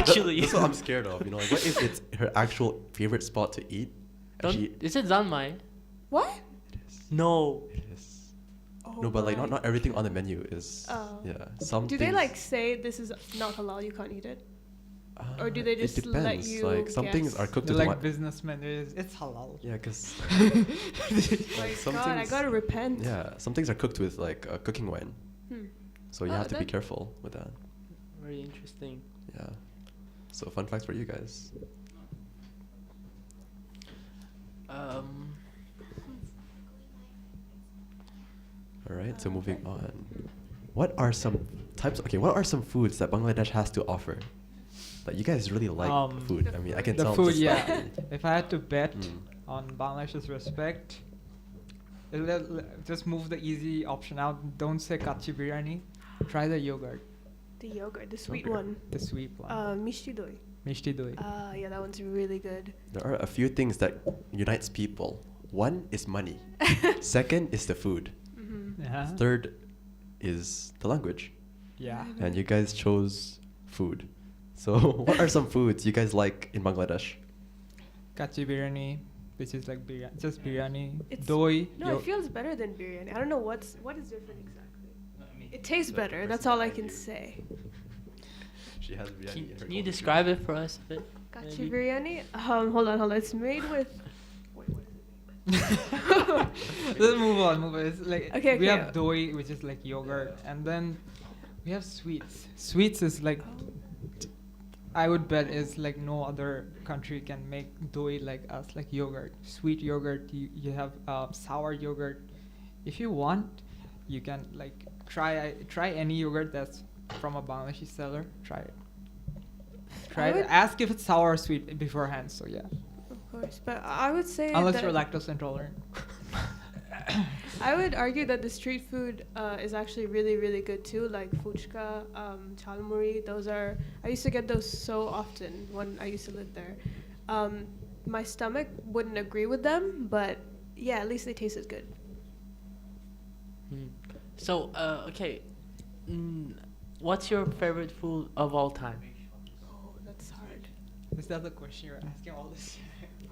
Actually. That's what I'm scared of. Like, what if it's her actual favorite spot to eat? and Don't, is it Zanmai? What? It is. No. It is. Oh No, but like my not everything on the menu is. Oh. Yeah. Some. Do they things- like say this is not halal, you can't eat it? Or do they it just depends. let you Like some things guess? are cooked They're with like wine. businessmen. It's halal. Yeah, because. My some God, I things- gotta repent. Yeah, some things are cooked with like cooking wine, Hmm. so you Oh, have to be that- careful with that. Very interesting. Yeah. So fun facts for you guys. All right. So moving on. What are some types? Okay. What are some foods that Bangladesh has to offer? Like you guys really like food. I mean, I can The tell. food, just yeah. by- If I had to bet Mm. on Bangladesh's respect, just move the easy option out. Don't say kachi biryani. Try the yogurt, The yogurt, the sweet Okay. one. the sweet one. Mishti doi. Mishti doi. Yeah, that one's really good. There are a few things that unites people. One is money. Second is the food. Yeah. Third is the language. Yeah. And you guys chose food. So, what are some foods you guys like in Bangladesh? Kachi biryani, which is like just biryani. It's- Doi. No, it feels better than biryani. I don't know what is different exactly. It tastes better. That's all I can say. She has biryani in her Can you coffee. describe it for us a bit? Gachi maybe? biryani. Hold on. It's made with. Wait, what is it? Let's move on. It's like Okay, we okay. have doi, which is like yogurt, and then we have sweets. Sweets is like I would bet is like no other country can make doi like us, like yogurt, sweet yogurt. You have sour yogurt. If you want, you can like try any yogurt that's from a Bangladeshi seller. Try it. Try it. would- Ask if it's sour or sweet beforehand. So yeah, Of course, but I would say unless that you're lactose intolerant. I would argue that the street food is actually really, really good too. Like fuchka, chalmuri. Those are. I used to get those so often when I used to live there. My stomach wouldn't agree with them, but yeah, at least they tasted good. So, okay. What's your favorite food of all time? Oh, that's hard. Is that the question you're asking all this?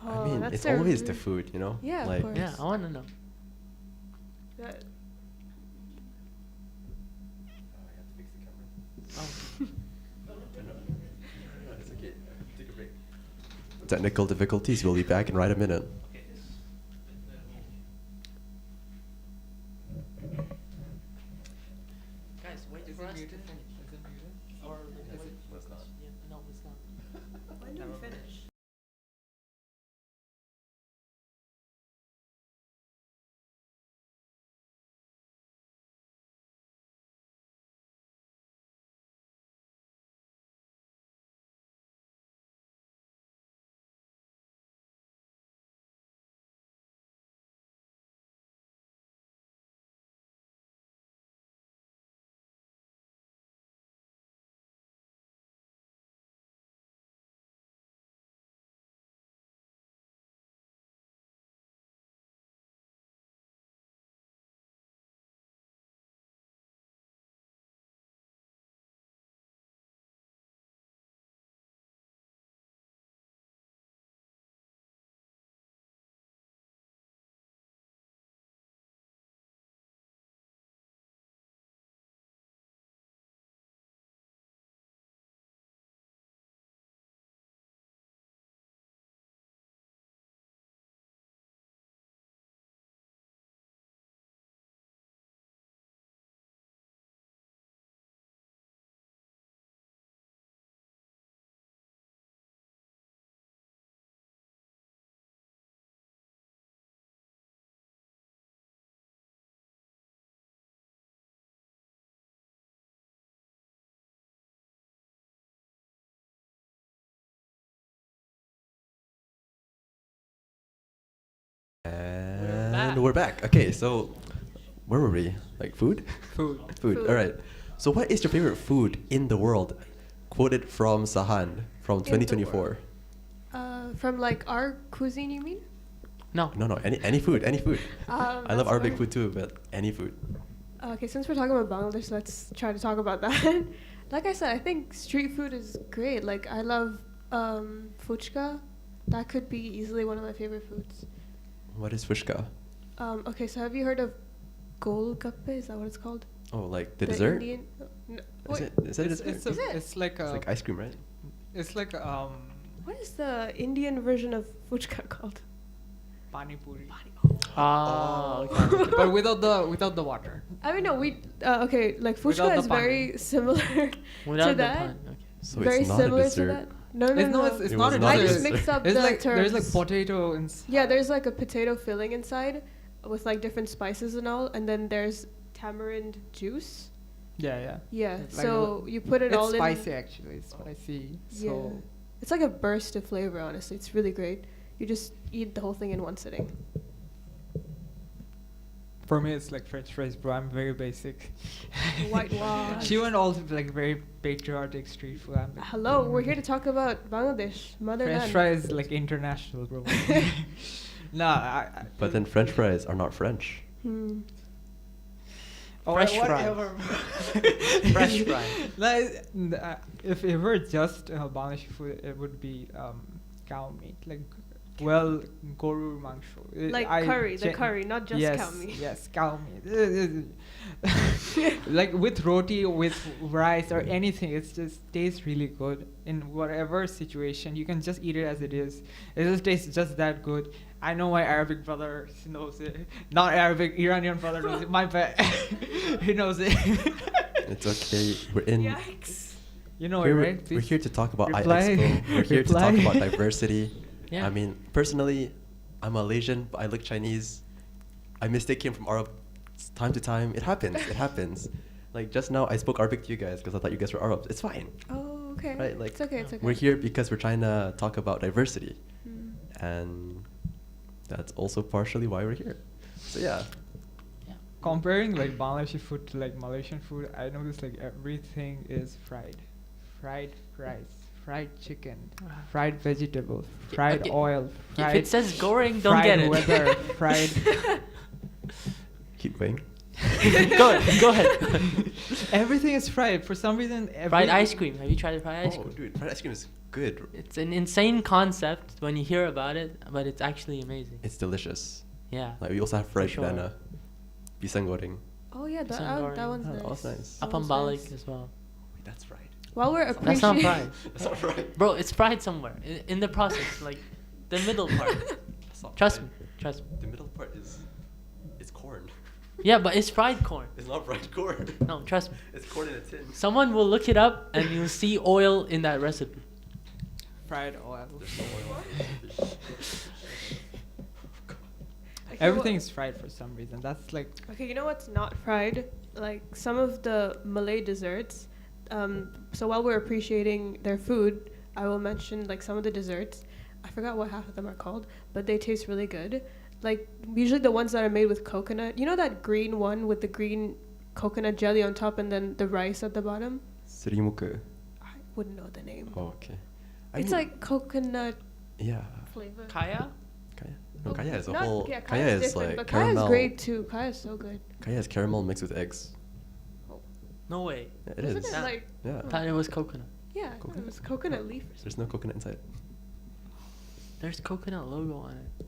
I mean, that's it's a always the re- food, you know? Yeah, of like, course. Yeah, I want to know. That- technical difficulties. We'll be back in right a minute. Guys, wait for us to finish. Or is it? Yeah, no, it's not. When do we finish? And we're back. Okay, so where were we? Like food? Food. Food. All right. So what is your favorite food in the world? Quoted from Sahan from In the 2024. From like our cuisine, you mean? No. No, any food, any food. I love That's Arabic fine. food too, but any food. Okay, since we're talking about Bangladesh, let's try to talk about that. Like I said, I think street food is great. Like I love fuchka. That could be easily one of my favorite foods. What is fushka? Okay, so have you heard of golgappe? Is that what it's called? Oh, like the dessert? Indian, no, Is wait, it a dessert? It's, Is it? it's like It's like ice cream, right? it's like what is the Indian version of fuchka called? pani puri, Ah, okay. but without the water. I mean, no, okay, like Without fuchka the is very similar Without to the that. pun. Okay. So Very it's not a similar to dessert. that. No, It's It not was a not I a dessert. just dessert. mixed up It's the like terms. there's like potato and Yeah, there's like a potato filling inside with like different spices and all, and then there's tamarind juice. yeah. Yeah, Like so you put it It's all spicy in. actually. It's spicy. Yeah, So it's like a burst of flavor. Honestly, it's really great. You just eat the whole thing in one sitting. for me, it's like French fries, bro. I'm very basic. Whitewash. She went all like very patriotic street food. I'm like, Hello, we're here to talk about Bangladesh, French motherland. fries like international, bro. Nah, But then French fries are not French. Hmm. Fresh whatever. Fresh fry. Like, if it were just Bangladeshi food, it would be cow meat, like goru mangsho. Like curry, the curry, not just yes, cow meat. Yes, cow meat. Like with roti, with rice or anything, it just tastes really good in whatever situation. You can just eat it as it is. It just tastes just that good. I know my Arabic brother knows it. Not Arabic, Iranian brother knows it. My bad. He knows it. It's okay. We're in. Yikes. You know it, We're, right? we're Please here to talk about reply. IExpo. We're here to talk Reply. about diversity. Yeah. I mean, personally, I'm Malaysian, but I look Chinese. I mistake him from Arab time to time. It happens. It happens. Like just now, I spoke Arabic to you guys because I thought you guys were Arabs. It's fine. Oh, okay. Right, like, it's okay. It's okay. We're here because we're trying to talk about diversity, Hmm. and that's also partially why we're here. So yeah. Comparing like Bangladeshi food to like Malaysian food, I noticed like everything is fried. Fried rice, fried chicken, fried vegetables, fried Okay. oil, fried If it says goreng, don't fried get it. weather, fried. Keep going. Go ahead. Everything is fried for some reason. Fried ice cream. Have you tried fried ice Oh, cream? dude, fried ice cream is good. It's an insane concept when you hear about it, but it's actually amazing. It's delicious. Yeah. Like we also have fried sure. banana, pisang goreng. Oh yeah, Pisang that goreng. one's Oh, nice. that was nice. That Apam was balik nice. as well. Wait, that's fried. While we're That's not appreciating, fried. That's not right. Bro, it's fried somewhere in the process, like the middle part. That's not Trust fried. me, trust me. The middle part is it's corn. Yeah, but it's fried corn. It's not fried corn. No, trust me. It's corn in a tin. Someone will look it up and you'll see oil in that recipe. Fried oil. There's no oil. Okay, Everything is fried for some reason. That's like Okay, you know what's not fried? Like some of the Malay desserts. So while we're appreciating their food, I will mention like some of the desserts. I forgot what half of them are called, but they taste really good. Like usually the ones that are made with coconut. You know that green one with the green coconut jelly on top and then the rice at the bottom? Surimuke. I wouldn't know the name. Oh, okay. It's like coconut yeah. flavor. Kaya? Kaya. No, Oh, kaya is a not- whole. yeah, Kaya Kaya's is different, like but caramel. Kaya's great too. Kaya's so good. Kaya is caramel mixed with eggs. No way. Yeah, it Isn't is. it like Yeah. I thought it was coconut. yeah, I thought Coconut? it was coconut leaf or something. There's no coconut inside. There's coconut logo on it.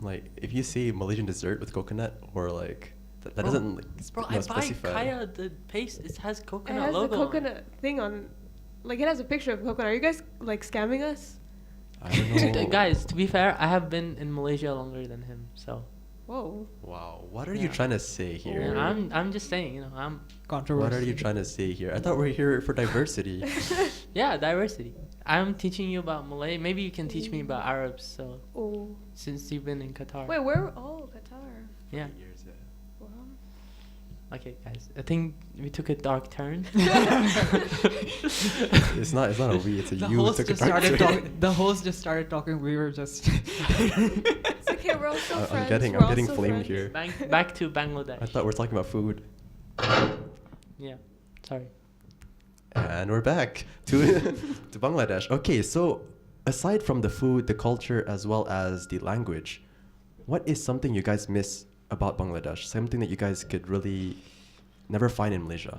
Like if you say Malaysian dessert with coconut or like that Bro, doesn't like Bro, I buy Kaya the paste. It has It coconut has the logo. on it. coconut thing on, like it has a picture of coconut. Are you guys like scamming us? I don't know. Guys, to be fair, I have been in Malaysia longer than him, so Whoa. Wow. What are you Yeah. trying to say here? yeah, I'm just saying, I'm controversial. What are you trying to say here? I thought we were here for diversity. yeah, diversity. I'm teaching you about Malay. Maybe you can teach me about Arabs. So Oh. since you've been in Qatar. Wait, where? Oh, Qatar. Yeah. Years, yeah. Wow. Okay, guys. I think we took a dark turn. It's not a we. It's a The you. host took a just dark started turn. talking. The host just started talking. We were just. It's okay, we're also I'm friends. getting we're flamed also friends. here. Back to Bangladesh. I thought we were talking about food. Yeah. Sorry. And we're back to to Bangladesh. Okay, so aside from the food, the culture, as well as the language, what is something you guys miss about Bangladesh? Something that you guys could really never find in Malaysia?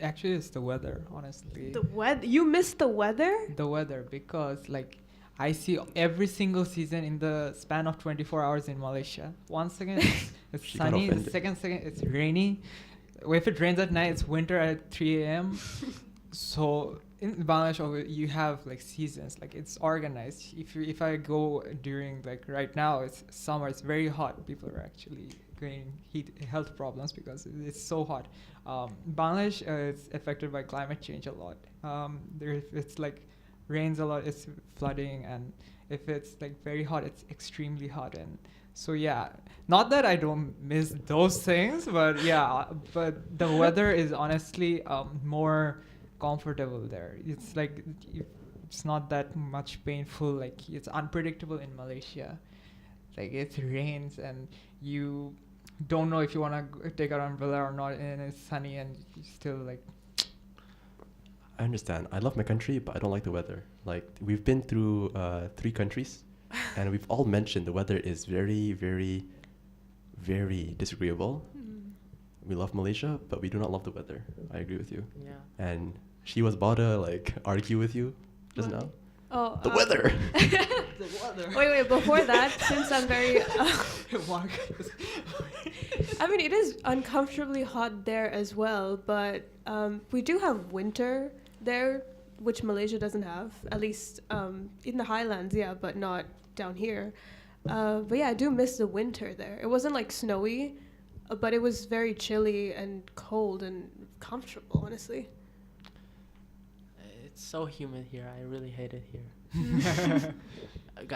Actually, it's the weather. Honestly, The weather. You missed the weather? the weather, because like I see every single season in the span of 24 hours in Malaysia. One second it's She got sunny, the offended. second it's rainy. If it rains at night, it's winter at 3 a.m. So in Bangladesh, you have like seasons. Like it's organized. If I go during like right now, it's summer. It's very hot. People are actually getting health problems because it's so hot. Bangladesh is affected by climate change a lot. It's like rains a lot, it's flooding, and if it's like very hot, it's extremely hot. And so yeah, not that I don't miss those things, but yeah, but the weather is honestly more comfortable there. It's like it's not that much painful. Like it's unpredictable in Malaysia. Like it rains and you don't know if you want to take out an umbrella or not, and it's sunny and you still like. I understand. I love my country, but I don't like the weather. Like we've been through 3 countries, and we've all mentioned the weather is very, very, very disagreeable. We love Malaysia, but we do not love the weather. I agree with you. Yeah. And she was about to like argue with you just What? now. Oh. The weather. The weather. Wait. Before that, since I'm very. I mean, it is uncomfortably hot there as well, but we do have winter there, which Malaysia doesn't have. At least in the highlands, yeah, but not down here. But yeah, I do miss the winter there. It wasn't like snowy, but it was very chilly and cold and comfortable, honestly. It's so humid here. I really hate it here.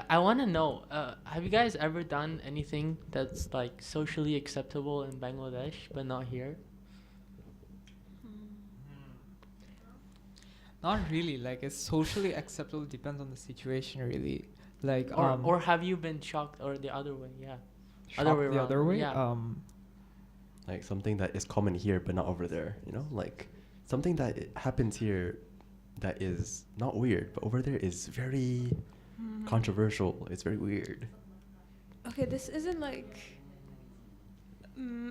I want to know, have you guys ever done anything that's like socially acceptable in Bangladesh but not here? Not really. Like it's socially acceptable. Depends on the situation, really. Like Or have you been shocked or the other way? Yeah. shocked other way the around, other way. yeah. Like something that is common here but not over there, you know? Like something that happens here that is not weird, but over there is very controversial. It's very weird. Okay, this isn't like.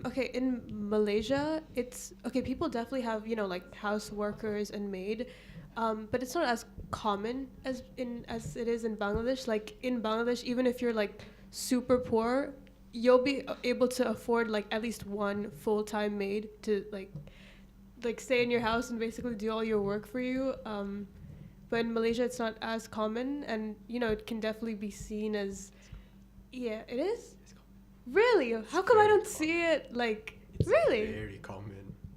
Okay, in Malaysia, it's okay. People definitely have like house workers and maid, but it's not as common as it is in Bangladesh. Like in Bangladesh, even if you're like super poor, you'll be able to afford like at least one full-time maid to like. like stay in your house and basically do all your work for you. But in Malaysia, it's not as common, and it can definitely be seen as, yeah, it is. Really? How come I don't see it? Like, It's really? very common.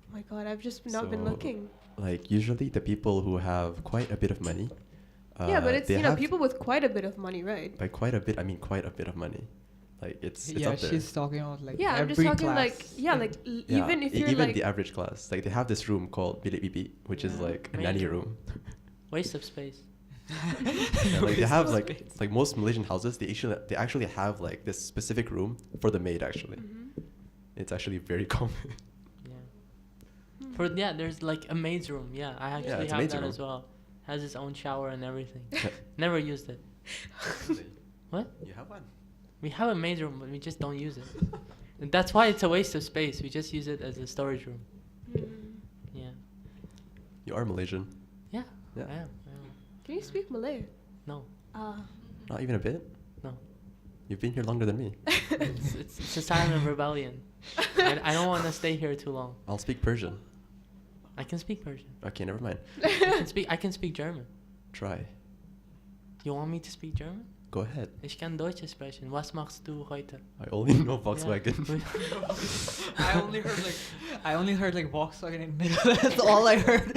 Oh my God, I've just not been So, looking. Like usually the people who have quite a bit of money. Yeah, but it's they have- people with quite a bit of money, right? By quite a bit, I mean quite a bit of money. Like it's yeah, up there. she's talking about like Yeah, I'm every just talking class. like Yeah, even if you're even like the average class, like they have this room called bilik bibi, which is Yeah. like a nanny Major. room. Waste of space. And like they have like most Malaysian houses, they actually have like this specific room for the maid actually. Mhm. It's actually very common. Yeah. There's like a maid's room. Yeah, I actually it's a have maid's that room. as well. Has its own shower and everything. Never used it. What? You have one? We have a maid's room, but we just don't use it. And that's why it's a waste of space. We just use it as a storage room. Mm. Yeah. You are Malaysian? Yeah. Yeah. I am. Can you speak Malay? No. Not even a bit? No. You've been here longer than me. It's a sign of rebellion. I don't want to stay here too long. I'll speak Persian. I can speak Persian. Okay, never mind. I can speak German. Try. You want me to speak German? Go ahead. Ich kann Deutsch sprechen. Was machst du heute? I only know Volkswagen. I only heard like Volkswagen in middle. That's all I heard.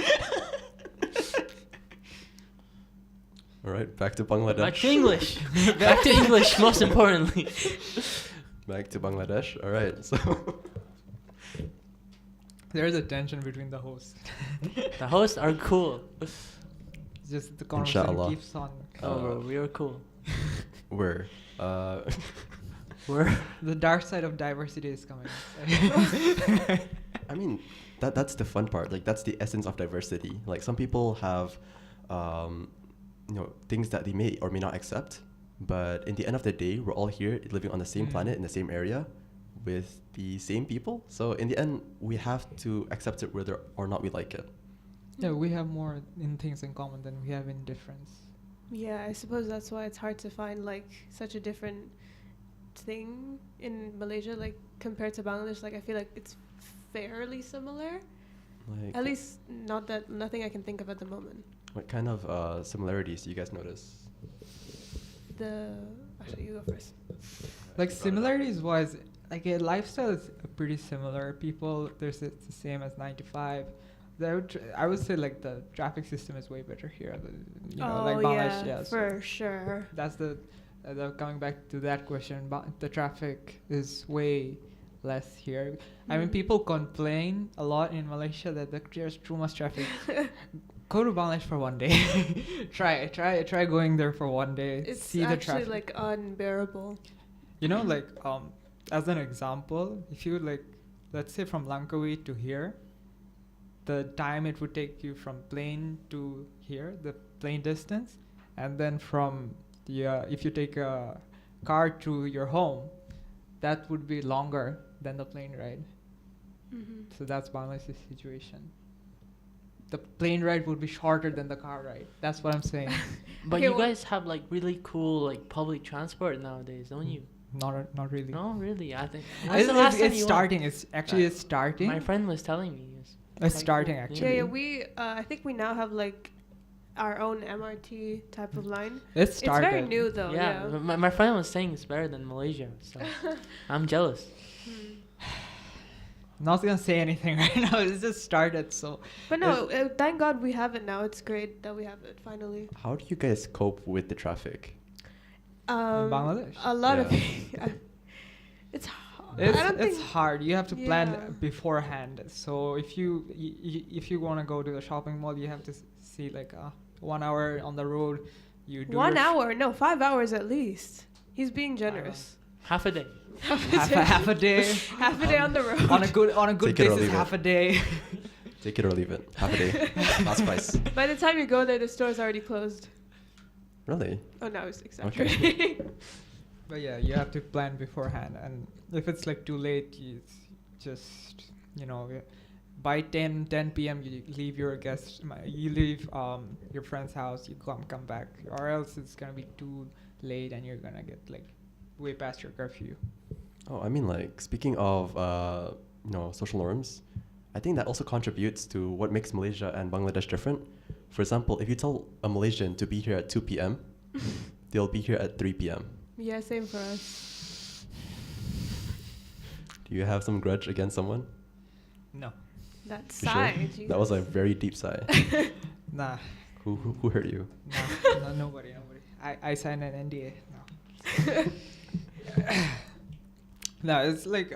All right, back to Bangladesh. Back to English. Back to English, most importantly. Back to Bangladesh. All right, so There's a tension between the hosts. The hosts are cool. Just the conversation Inshallah. keeps on. Oh, bro, we are cool. we're We're The dark side of diversity is coming. I mean, that's the fun part. Like that's the essence of diversity. Like some people have, things that they may or may not accept, but in the end of the day, we're all here living on the same planet in the same area, with the same people. So in the end, we have to accept it whether or not we like it. Yeah, we have more in things in common than we have in difference. Yeah, I suppose that's why it's hard to find like such a different thing in Malaysia, like compared to Bangladesh. Like I feel like it's fairly similar. Like At least nothing I can think of at the moment. what kind of similarities do you guys notice? Actually, you go first. Like similarities wise, like a lifestyle is pretty similar. People, it's the same as 9 to 5. I would say like the traffic system is way better here. Like Bangladesh, yeah, so for sure. that's the coming back to that question. The traffic is way less here. I mean, people complain a lot in Malaysia that there's too much traffic. Go to Bangladesh for one day. try going there for one day. It's see the actually traffic. like unbearable. Like as an example, if you like, let's say from Langkawi to here, the time it would take you from plane to here, the plane distance, and then from if you take a car to your home, that would be longer than the plane ride. Mm-hmm. So that's Bangladesh's situation. The plane ride would be shorter than the car ride. That's what I'm saying. But Okay, you well- guys have like really cool like public transport nowadays, don't you? Not really. No, really. I think. When's the last time It's you went? starting. It's actually it's starting. My friend was telling me. It's like starting cool. actually. Yeah, we. I think we now have like our own MRT type of line. It's started. It's very new though. Yeah, Yeah. my friend was saying it's better than Malaysia, so I'm jealous. Not gonna say anything right now. It's just started, so. But no, thank God we have it now. It's great that we have it finally. How do you guys cope with the traffic? Bangladesh? A lot of. Yeah. It's hard. I It's don't think. hard. You have to Yeah. plan beforehand. So if you want to go to the shopping mall, you have to see like 1 hour on the road. You do 1 your hour? No, 5 hours at least. He's being generous. Half a day. half a day. Half a day on the road. on a good Take it or basis, leave it. half a day. Take it or leave it. Half a day. Last price. By the time you go there, the store's already closed. Really? Oh, no, I was exaggerating. But yeah, you have to plan beforehand, and if it's like too late, you just by 10 p.m. you leave your your friend's house, you come back, or else it's gonna be too late and you're gonna get like way past your curfew. Oh, I mean, like speaking of social norms, I think that also contributes to what makes Malaysia and Bangladesh different. For example, if you tell a Malaysian to be here at 2 p.m., they'll be here at 3 p.m. Yeah, same for us. Do you have some grudge against someone? No. That You sure? sigh. That was a very deep sigh. Nah. Who hurt you? No, nobody. I signed an NDA. No. No, it's like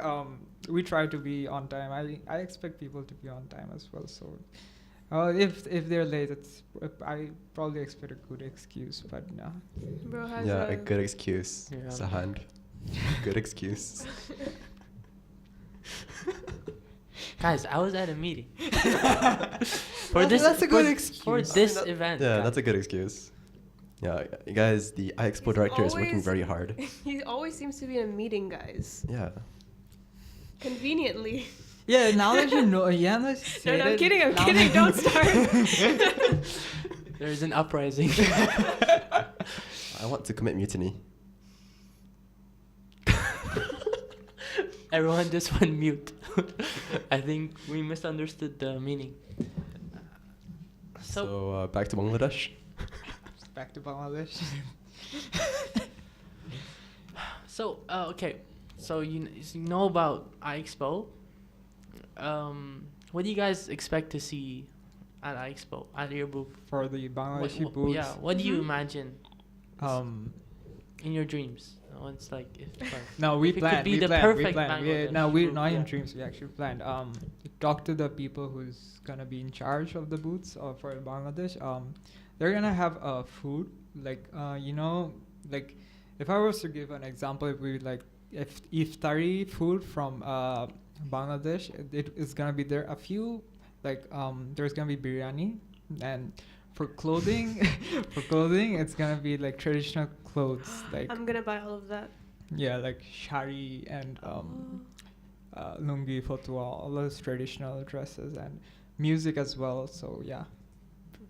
we try to be on time. I expect people to be on time as well. So, if they're late, I probably expect a good excuse. But no. Bro has Yeah, a good excuse. Yeah. Sahand. Good excuse. Guys, I was at a meeting. That's a good excuse. For this event. Yeah, guys. that's a good excuse. Yeah, guys, the IExpo director is working very hard. He always seems to be in a meeting, guys. Yeah. Conveniently. Yeah, now that you know, let's say No, I'm that kidding. I'm now kidding. that- Don't start. There's an uprising. I want to commit mutiny. Everyone just went mute. I think we misunderstood the meaning. So back to Bangladesh. Back to Bangladesh. So okay, so you know about IExpo. What do you guys expect to see at IExpo at your booth? For the Bangladeshi What- booths. Yeah, what do you imagine in your dreams? It's like No, we if it planned. could be we the planned. perfect We planned. Bangladesh No, we're booth, not yeah. in dreams. We actually planned. Talk to the people who's gonna be in charge of the booths for Bangladesh. They're gonna have food like like if I was to give an example, if iftari food from Bangladesh, it is gonna be there. A few there's gonna be biryani, and for clothing, it's gonna be like traditional clothes like. I'm gonna buy all of that. Yeah, like shari and lungi, fatwa, all those traditional dresses and music as well. So yeah,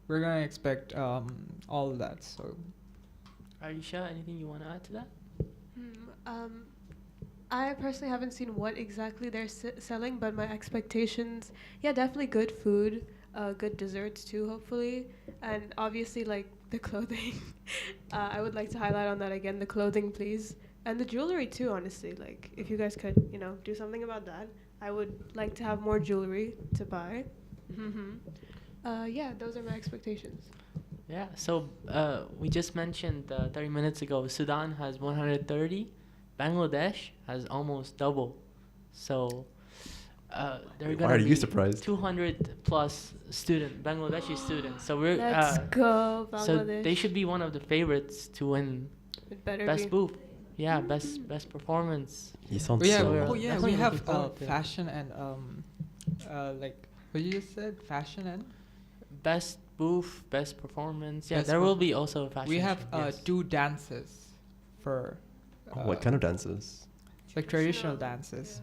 we're gonna expect all of that. So Aisha, anything you want to add to that? I personally haven't seen what exactly they're selling, but my expectations, yeah, definitely good food, good desserts too, hopefully, and obviously like the clothing. I would like to highlight on that again, the clothing, please. And the jewelry too, honestly. Like, if you guys could, do something about that. I would like to have more jewelry to buy. Yeah, those are my expectations. Yeah, so we just mentioned 30 minutes ago, Sudan has 130, Bangladesh has almost double. So they're Why gonna are be you surprised? 200 plus Bangladeshi students. So we're Let's go, so Bangladesh. they should be one of the favorites to win It better best be. booth. Yeah, best performance. He sounds we have so. yeah. we Definitely have looking forward to it. fashion and like what you just said, fashion and Best booth, best performance. Yeah, Best there will be also a fashion. we have show, yes. 2 dances for What kind of dances? like traditional dances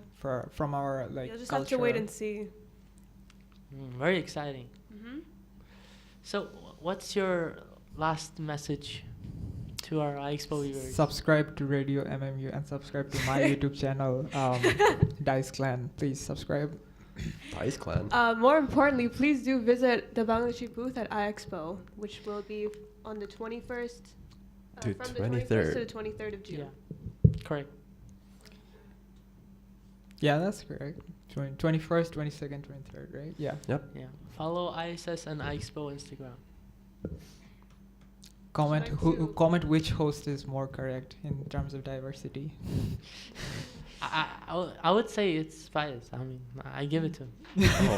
from our like You'll just culture. have to wait and see. Very exciting. So, what's your last message to our IExpo viewers? Subscribe to Radio MMU and subscribe to my YouTube channel, Dice Clan. Please subscribe. Dice Clan. More importantly, please do visit the Bangladeshi booth at IExpo, which will be on the 21st. To From the 21st to 23rd. the 23rd of June. Yeah, correct. Yeah, that's correct. 21st, 22nd, 23rd, right? Yeah. Yep. Yeah, follow ISS and IExpo Instagram. Comment Try who to- comment which host is more correct in terms of diversity. I would say it's Faiz. I mean, I give it to him.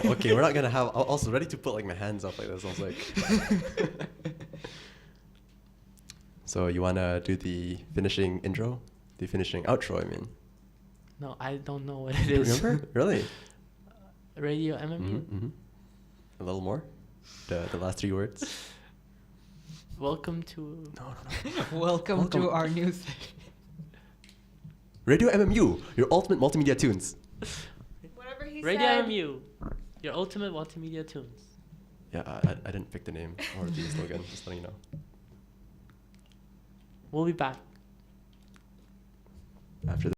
Oh, okay. We're not gonna have. I was ready to put like my hands up like this. I was like. So you wanna do the finishing intro, the finishing outro? I mean. No, I don't know what it You is. remember? Really? Radio MMU. Mm-hmm. A little more. The last 3 words. Welcome to. No. Welcome to our news. Radio MMU, your ultimate multimedia tunes. Whatever he Radio said. MMU, your ultimate multimedia tunes. Yeah, I didn't pick the name or the slogan. Just letting you know. We'll be back. After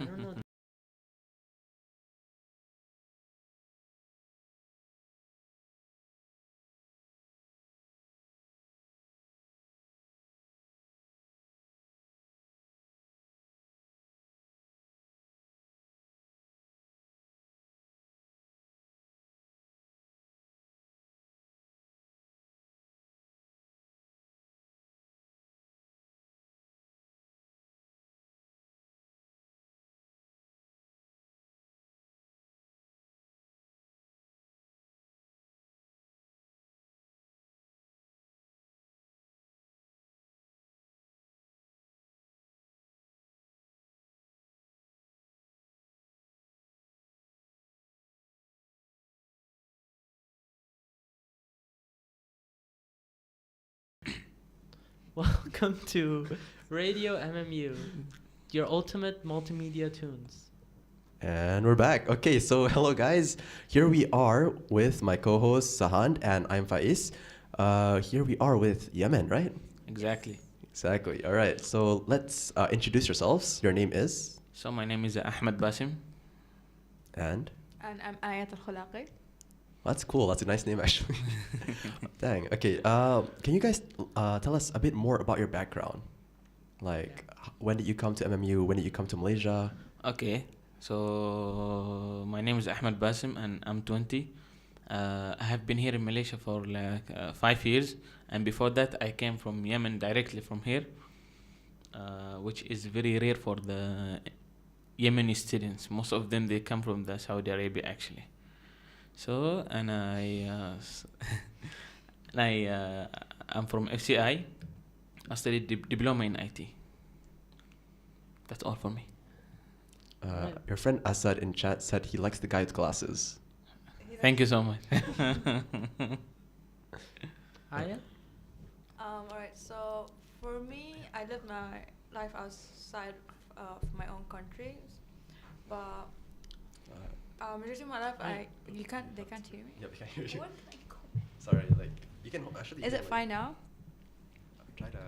I don't know. Welcome to Radio MMU, your ultimate multimedia tunes. And we're back. Okay, so hello guys. Here we are with my co-host Sahand and I'm Faiz. Here we are with Yemen, right? Exactly. Exactly. All right. So let's introduce yourselves. Your name is? So my name is Ahmed Basim. And? And I'm Ayat al-Khulaqi. That's cool. That's a nice name, actually. Dang. Okay. Can you guys tell us a bit more about your background? Like, when did you come to MMU? When did you come to Malaysia? Okay. So my name is Ahmed Basim and I'm 20. I have been here in Malaysia for like 5 years, and before that I came from Yemen directly from here, which is very rare for the Yemeni students. Most of them they come from the Saudi Arabia actually. So and I'm from FCI. I studied diploma in IT. That's all for me. Your friend Asad in chat said he likes the guy with glasses. Thank you so much. Aya? Alright, so for me, I live my life outside of my own country, but majority of my life, they can't hear me. Yep, I can hear you. What? Sorry, like you can actually. Is it fine now? Try to.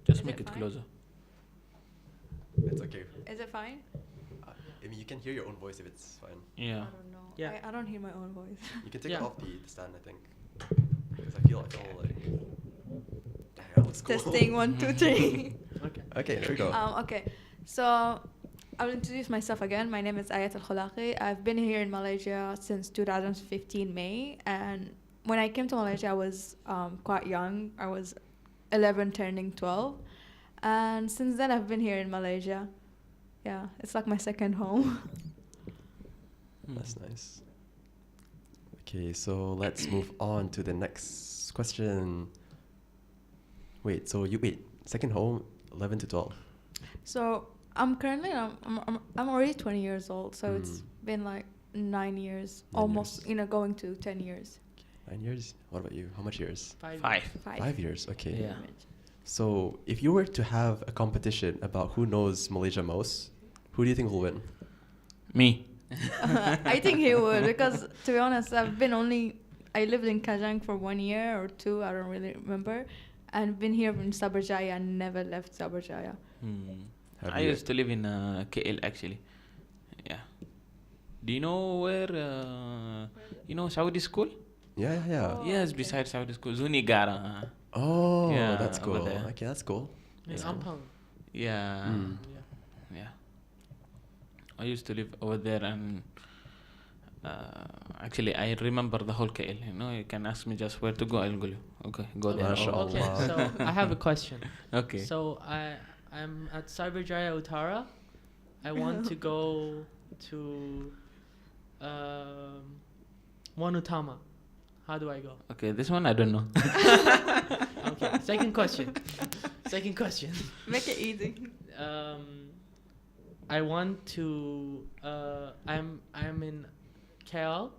Just Is make it it fine? closer. It's okay. Is it fine? I mean, you can hear your own voice if it's fine. Yeah. I don't know. Yeah. I don't hear my own voice. You can take Yeah. it off the stand, I think. Because I feel like. Dang, that looks cool. Testing 1, 2, 3. Okay. Okay, there we go. Okay, so I'll introduce myself again. My name is Ayat al-Khulaqi. I've been here in Malaysia since 2015 May, and when I came to Malaysia, I was quite young. I was 11, turning 12, and since then I've been here in Malaysia. Yeah, it's like my second home. That's nice. Okay, so let's move on to the next question. Wait, second home, 11 to 12. So I'm currently I'm already 20 years old. So it's been like 9 years, 9 almost years. going to 10 years. 9 years? What about you? How much years? 5. 5 years, okay. Yeah. So if you were to have a competition about who knows Malaysia most, who do you think will win? Me. I think he would, because to be honest, I lived in Kajang for 1 year or 2, I don't really remember, and been here in Sabarjaya and never left Sabarjaya. Have I you- used to live in KL actually. Yeah. Do you know where? Saudi school? Yeah. Oh, Yes, okay. beside Saudi school, Zunigara. Oh, Yeah, that's over cool. there. Okay, that's cool. In That's cool. Ampang. Yeah. Yeah. I used to live over there, and actually I remember the whole KL. You can ask me just where to go. I'll go. Okay, go there. Mashallah. Okay, so I have a question. Okay. So I'm at Cyberjaya Uttara. I want to go to Wanutama. How do I go? Okay, this one I don't know. Okay. Second question. Make it easy. I want to. I'm in KL.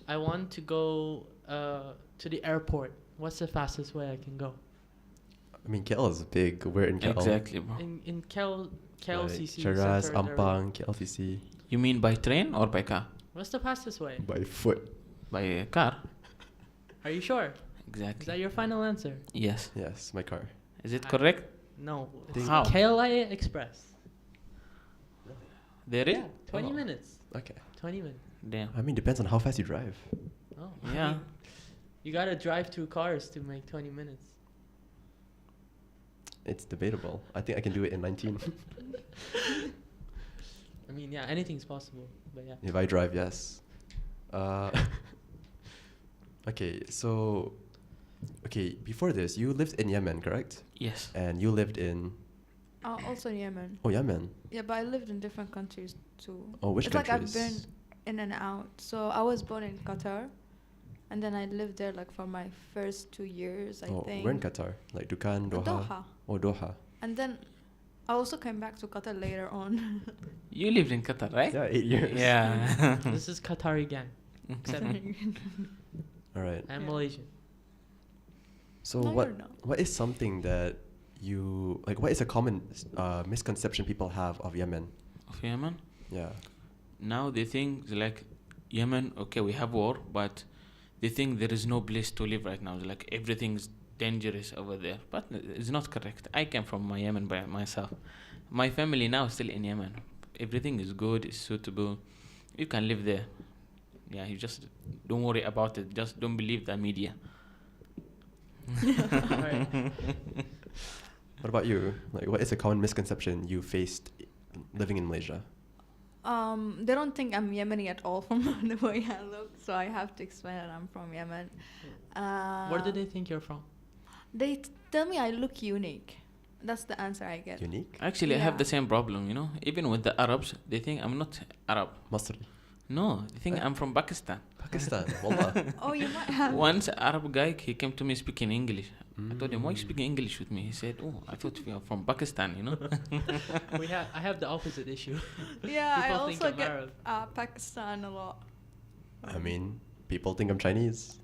I want to go to the airport. What's the fastest way I can go? I mean, KL is big. We're in KL. Exactly, bro. In KLCC. Cheras, center area. Ampang, KLCC. You mean by train or by car? What's the fastest way? By foot. By car. Are you sure? Is Exactly. that your final answer? Yes. Yes, my car. Is it correct? No. Think- How? KLIA Express. There is? Yeah, 20 Oh. minutes. Okay. 20 minutes. Damn. I mean, depends on how fast you drive. Oh, Yeah. you gotta drive through cars to make 20 minutes. It's debatable. I think I can do it in 19. I mean, yeah, anything's possible. But yeah. If I drive, yes. Okay, so before this, you lived in Yemen, correct? Yes. And you lived in Also in Yemen. Yemen. Yeah, but I lived in different countries too. Oh, which it's countries? like I've been in and out. So I was born in Qatar, and then I lived there like for my first 2 years, I think. Where in Qatar? Like Dukan, Doha? Doha. Oh, Doha. And then I also came back to Qatar later on. You lived in Qatar, right? Yeah, 8 years. Yeah. This is Qatari gang. Except me. All right. I'm Yeah. Malaysian. So No, what you're not. what is something that you like? What is a common misconception people have of Yemen? Of Yemen? Yeah. Now they think like Yemen, okay, we have war, but they think there is no place to live right now. Like everything's dangerous over there. But it's not correct. I came from my Yemen by myself. My family now is still in Yemen. Everything is good, it's suitable. You can live there. Yeah, you just don't worry about it. Just don't believe the media. Alright. What about you? Like, what is a common misconception you faced living in Malaysia? They don't think I'm Yemeni at all from the way I look, so I have to explain that I'm from Yemen. Where do they think you're from? They tell me I look unique. That's the answer I get. Unique? Actually, I have Yeah. the same problem, you know. Even with the Arabs, they think I'm not Arab. Masri. No, they think I'm from Pakistan. Pakistan. Wallah. Oh, you might have. Once an Arab guy, he came to me speaking English. I told him, why you Mm. speaking English with me? He said, oh, I thought you are from Pakistan, you know. I have the opposite issue. Yeah, I People think also I'm get Arab. Pakistan a lot. I mean, people think I'm Chinese.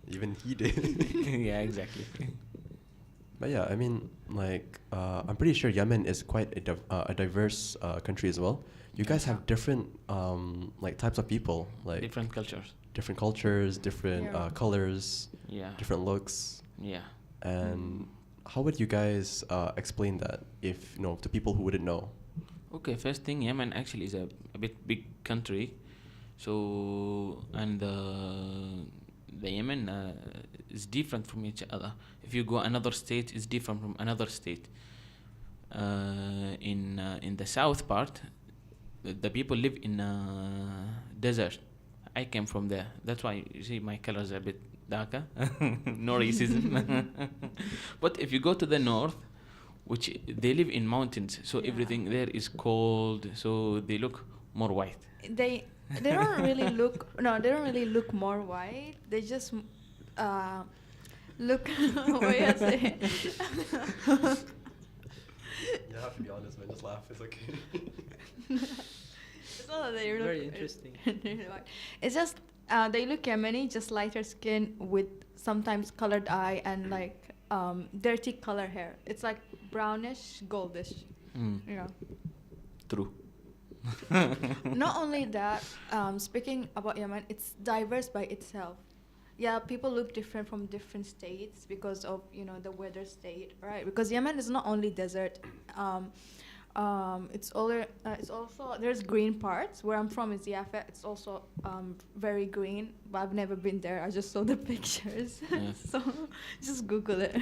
Even he did. Yeah, exactly. But yeah, I mean, like, I'm pretty sure Yemen is quite a diverse country as well. You guys have different like types of people, like Different cultures. different cultures, different Yeah. colors, Yeah. different looks. Yeah. And how would you guys explain that if to people who wouldn't know? Okay, first thing, Yemen actually is a bit big country. So, and the Yemen is different from each other. If you go another state, it's different from another state. In the south part, the people live in desert. I came from there. That's why you see my colors are a bit darker. No racism. But if you go to the north, which they live in mountains, so Yeah. everything there is cold, so they look more white. They don't really look. No, they don't really look more white. They just look. What do you say? You have to be honest, man. Just laugh. It's okay. It's not that they look Very interesting. really white. It's just they look Yemeni, just lighter skin with sometimes colored eye and like dirty color hair. It's like brownish, goldish. Mm. You know. True. Not only that, speaking about Yemen, it's diverse by itself. Yeah, people look different from different states because of the weather state, right? Because Yemen is not only desert. It's also there's green parts. Where I'm from is Yafa. It's also very green, but I've never been there. I just saw the pictures, Yeah. so just Google it.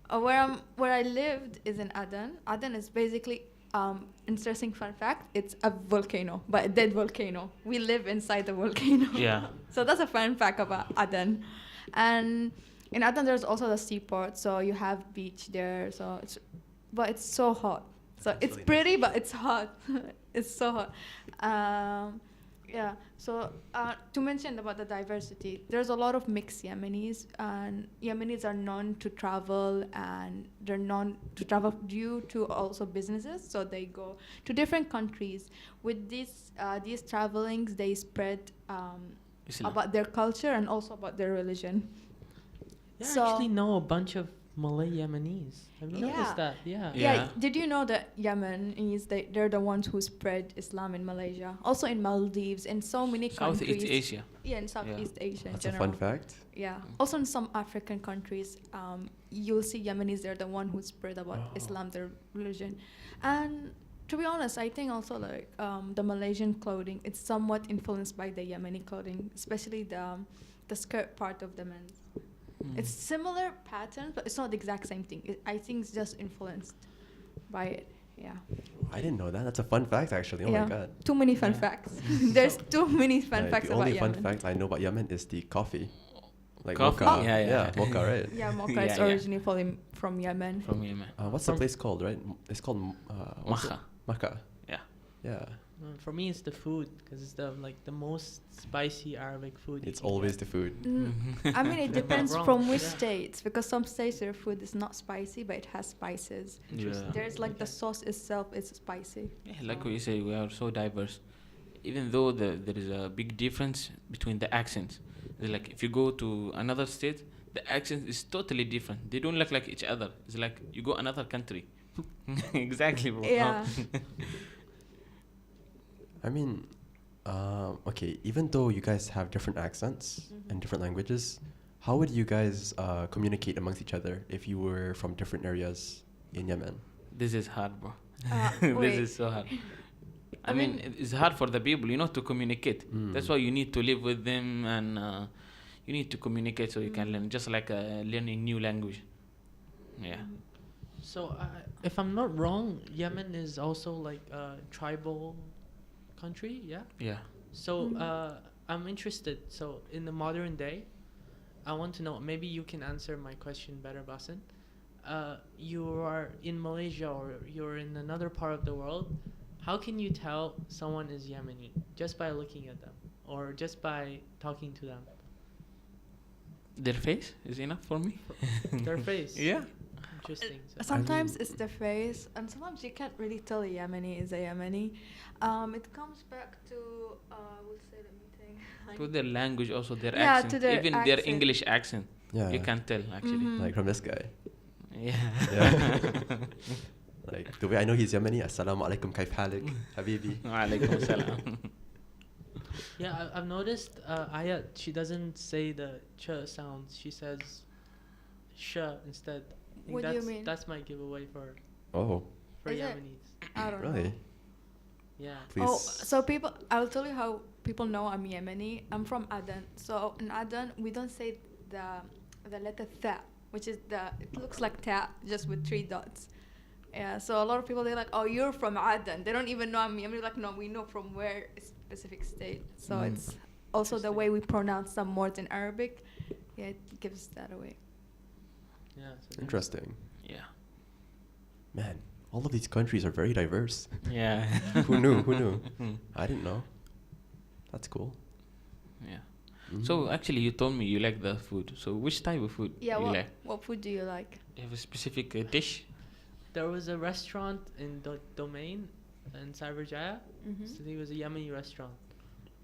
Where I lived is in Aden. Aden is basically interesting fun fact. It's a volcano, but a dead volcano. We live inside the volcano. Yeah. So that's a fun fact about Aden. And in Aden, there's also the seaport, so you have beach there. But it's so hot. So That's it's really pretty, but it's hot. It's so hot. Yeah. So to mention about the diversity, there's a lot of mixed Yemenis, and Yemenis are known to travel, and they're known to travel due to also businesses. So they go to different countries. With these travelings, they spread Islam. about their culture and also about their religion. Yeah, So- I actually know a bunch of Malay Yemenis. Have you Yeah. noticed that? Yeah. Yeah. Did you know that Yemen is they're the ones who spread Islam in Malaysia, also in Maldives, in so many countries. Southeast Asia. Yeah, in Southeast Asia in That's a general. fun fact. Yeah. Also in some African countries, you'll see Yemenis, they're the one who spread about Islam, their religion. And to be honest, I think also like the Malaysian clothing, it's somewhat influenced by the Yemeni clothing, especially the skirt part of the men's. It's similar pattern, but it's not the exact same thing. I think it's just influenced by it. Yeah. I didn't know that. That's a fun fact, actually. Oh Yeah. my god. Too many fun facts. There's too many fun Right, facts the about only Yemen. fun fact I know about Yemen is the coffee. Like Coffee? mocha. Yeah. Mocha, right? Yeah, mocha Yeah, is yeah. originally from Yemen. From Yemen. What's the place called, right? It's called what's it? Macha. Macha. Yeah. Yeah. For me, it's the food because it's the most spicy Arabic food. It's always the food. I mean, it You're not depends wrong. from which Yeah. states, because some states their food is not spicy, but it has spices. Yeah. There's like the sauce itself is spicy. Yeah, like we say, we are so diverse. Even though there is a big difference between the accents. Like if you go to another state, the accent is totally different. They don't look like each other. It's like you go another country. Exactly, bro. Yeah. I mean, okay, even though you guys have different accents and different languages, how would you guys communicate amongst each other if you were from different areas in Yemen? This is hard, bro. Wait. This is so hard. I mean, it's hard for the people, to communicate. That's why you need to live with them and you need to communicate so you can learn, just like learning new language. Yeah. So, if I'm not wrong, Yemen is also like a tribal country, yeah? Yeah. So, I'm interested. So, in the modern day, I want to know, maybe you can answer my question better, Basan. You are in Malaysia or you're in another part of the world. How can you tell someone is Yemeni? Just by looking at them or just by talking to them? Their face is enough for me. Their face? Yeah. Interesting. So Sometimes it's the face, and sometimes you can't really tell a Yemeni is a Yemeni. It comes back to, we'll say, let me think. To their language, also their Yeah, accent. to their Even their accent. English accent. Yeah. You can tell, actually. Like from this guy. Yeah. Yeah. Like the way I know he's Yemeni, Assalamu alaikum, kaif halik, habibi. Wa alaikum salam. yeah, I've noticed Ayat, she doesn't say the ch sounds. She says sh instead. I think What do you that's, mean? That's my giveaway for Oh, Is it? Yemenis. I don't know. really? Yeah. Please. Oh, so I'll tell you how people know I'm Yemeni. I'm from Aden. So in Aden, we don't say the letter tha, which is it looks like ta, just with 3 dots. Yeah, so a lot of people, they're like, oh, you're from Aden. They don't even know I'm Yemeni. Like, no, we know from where a specific state. So it's also the way we pronounce some words in Arabic. Yeah, it gives that away. Yeah. So Interesting. Yeah. Man, all of these countries are very diverse. Yeah. Who knew? Who knew? I didn't know. That's cool. Yeah. So actually, you told me you like the food. So which type of food Yeah, you like? what food do you like? Do you have a specific dish? there was a restaurant in Domain in Cyberjaya. Mm-hmm. So it was a Yemeni restaurant.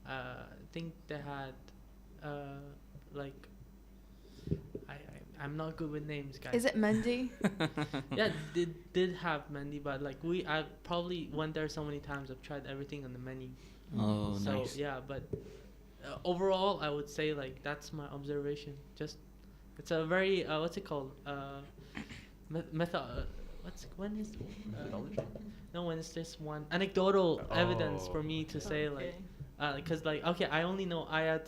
I think they had like I'm not good with names, guys. Is it Mendi? Yeah, they did have Mendi, but like I probably went there so many times. I've tried everything on the menu. Oh, So nice. yeah, but overall, I would say like that's my observation. Just it's a very what's it called? When is Methodology? no, when it's just one anecdotal evidence for me to say like. Because okay, I only know Ayat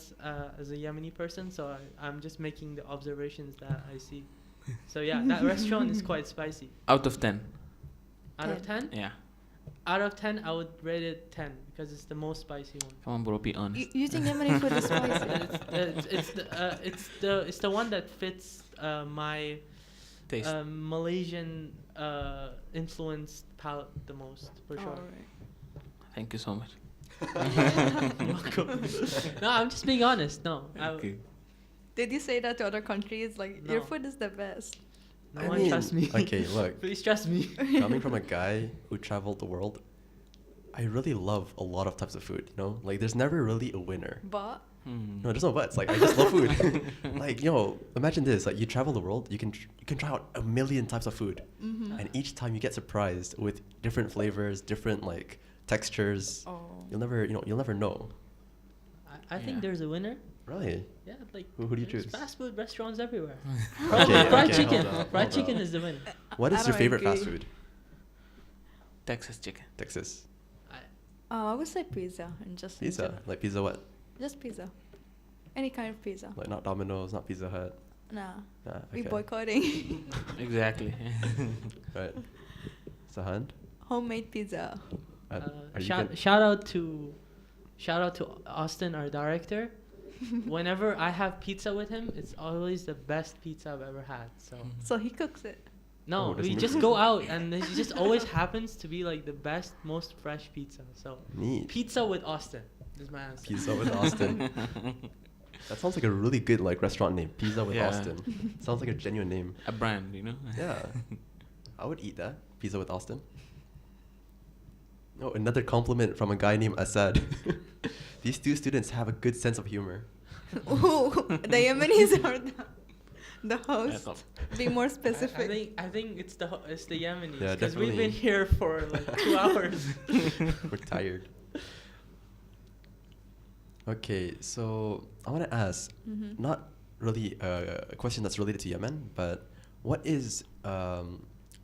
as a Yemeni person, so I'm just making the observations that I see. So yeah, that restaurant is quite spicy. Out of 10. Out of 10? Yeah. Out of 10, I would rate it 10 because it's the most spicy one. Come on, bro, be honest. You think Yemeni food is spicy? It's the one that fits my Taste. Malaysian influenced palate the most, for sure. Thank you so much. Welcome. No, I'm just being honest. No, Okay. Did you say that to other countries? Like, No. your food is the best. no I one mean, trusts me. Okay, look. Please trust me. Coming from a guy who traveled the world, I really love a lot of types of food, you know? Like, there's never really a winner. But No, there's no buts. Like, I just love food. Like, imagine this. Like, you travel the world, you can try out a million types of food. And each time you get surprised with different flavors, different, like, textures. You'll never know. I think there's a winner. Really? Yeah, like Who do you there's choose? fast food restaurants everywhere. Okay, Fried okay, chicken. hold on, Fried hold chicken on. is the winner. What is I your don't favorite fast agree. food? Texas chicken. Texas. I would say pizza and just in Pizza. general. Like pizza what? Just pizza. Any kind of pizza. Like not Domino's, not Pizza Hut. Nah. Ah, We okay. boycotting Exactly. Right. Sahan? homemade pizza. Are you Shout good? shout out to Austin, our director. Whenever I have pizza with him, it's always the best pizza I've ever had. So So he cooks it. no, Oh, does we he just make- go out and it just always happens to be like the best, most fresh pizza. So Neat. pizza with Austin is my answer. Pizza with Austin. That sounds like a really good like restaurant name. Pizza with Yeah. Austin. Sounds like a genuine name. A brand, you know? Yeah. I would eat that. Pizza with Austin. Oh, another compliment from a guy named Asad. These two students have a good sense of humor. Ooh, the Yemenis are the host. طبعا. Be more I specific. think it's the Yemenis Yeah, because we've been definitely. here for like 2 hours. We're tired. Okay, so I want to ask, Mhm. not really a question that's related to Yemen, but what is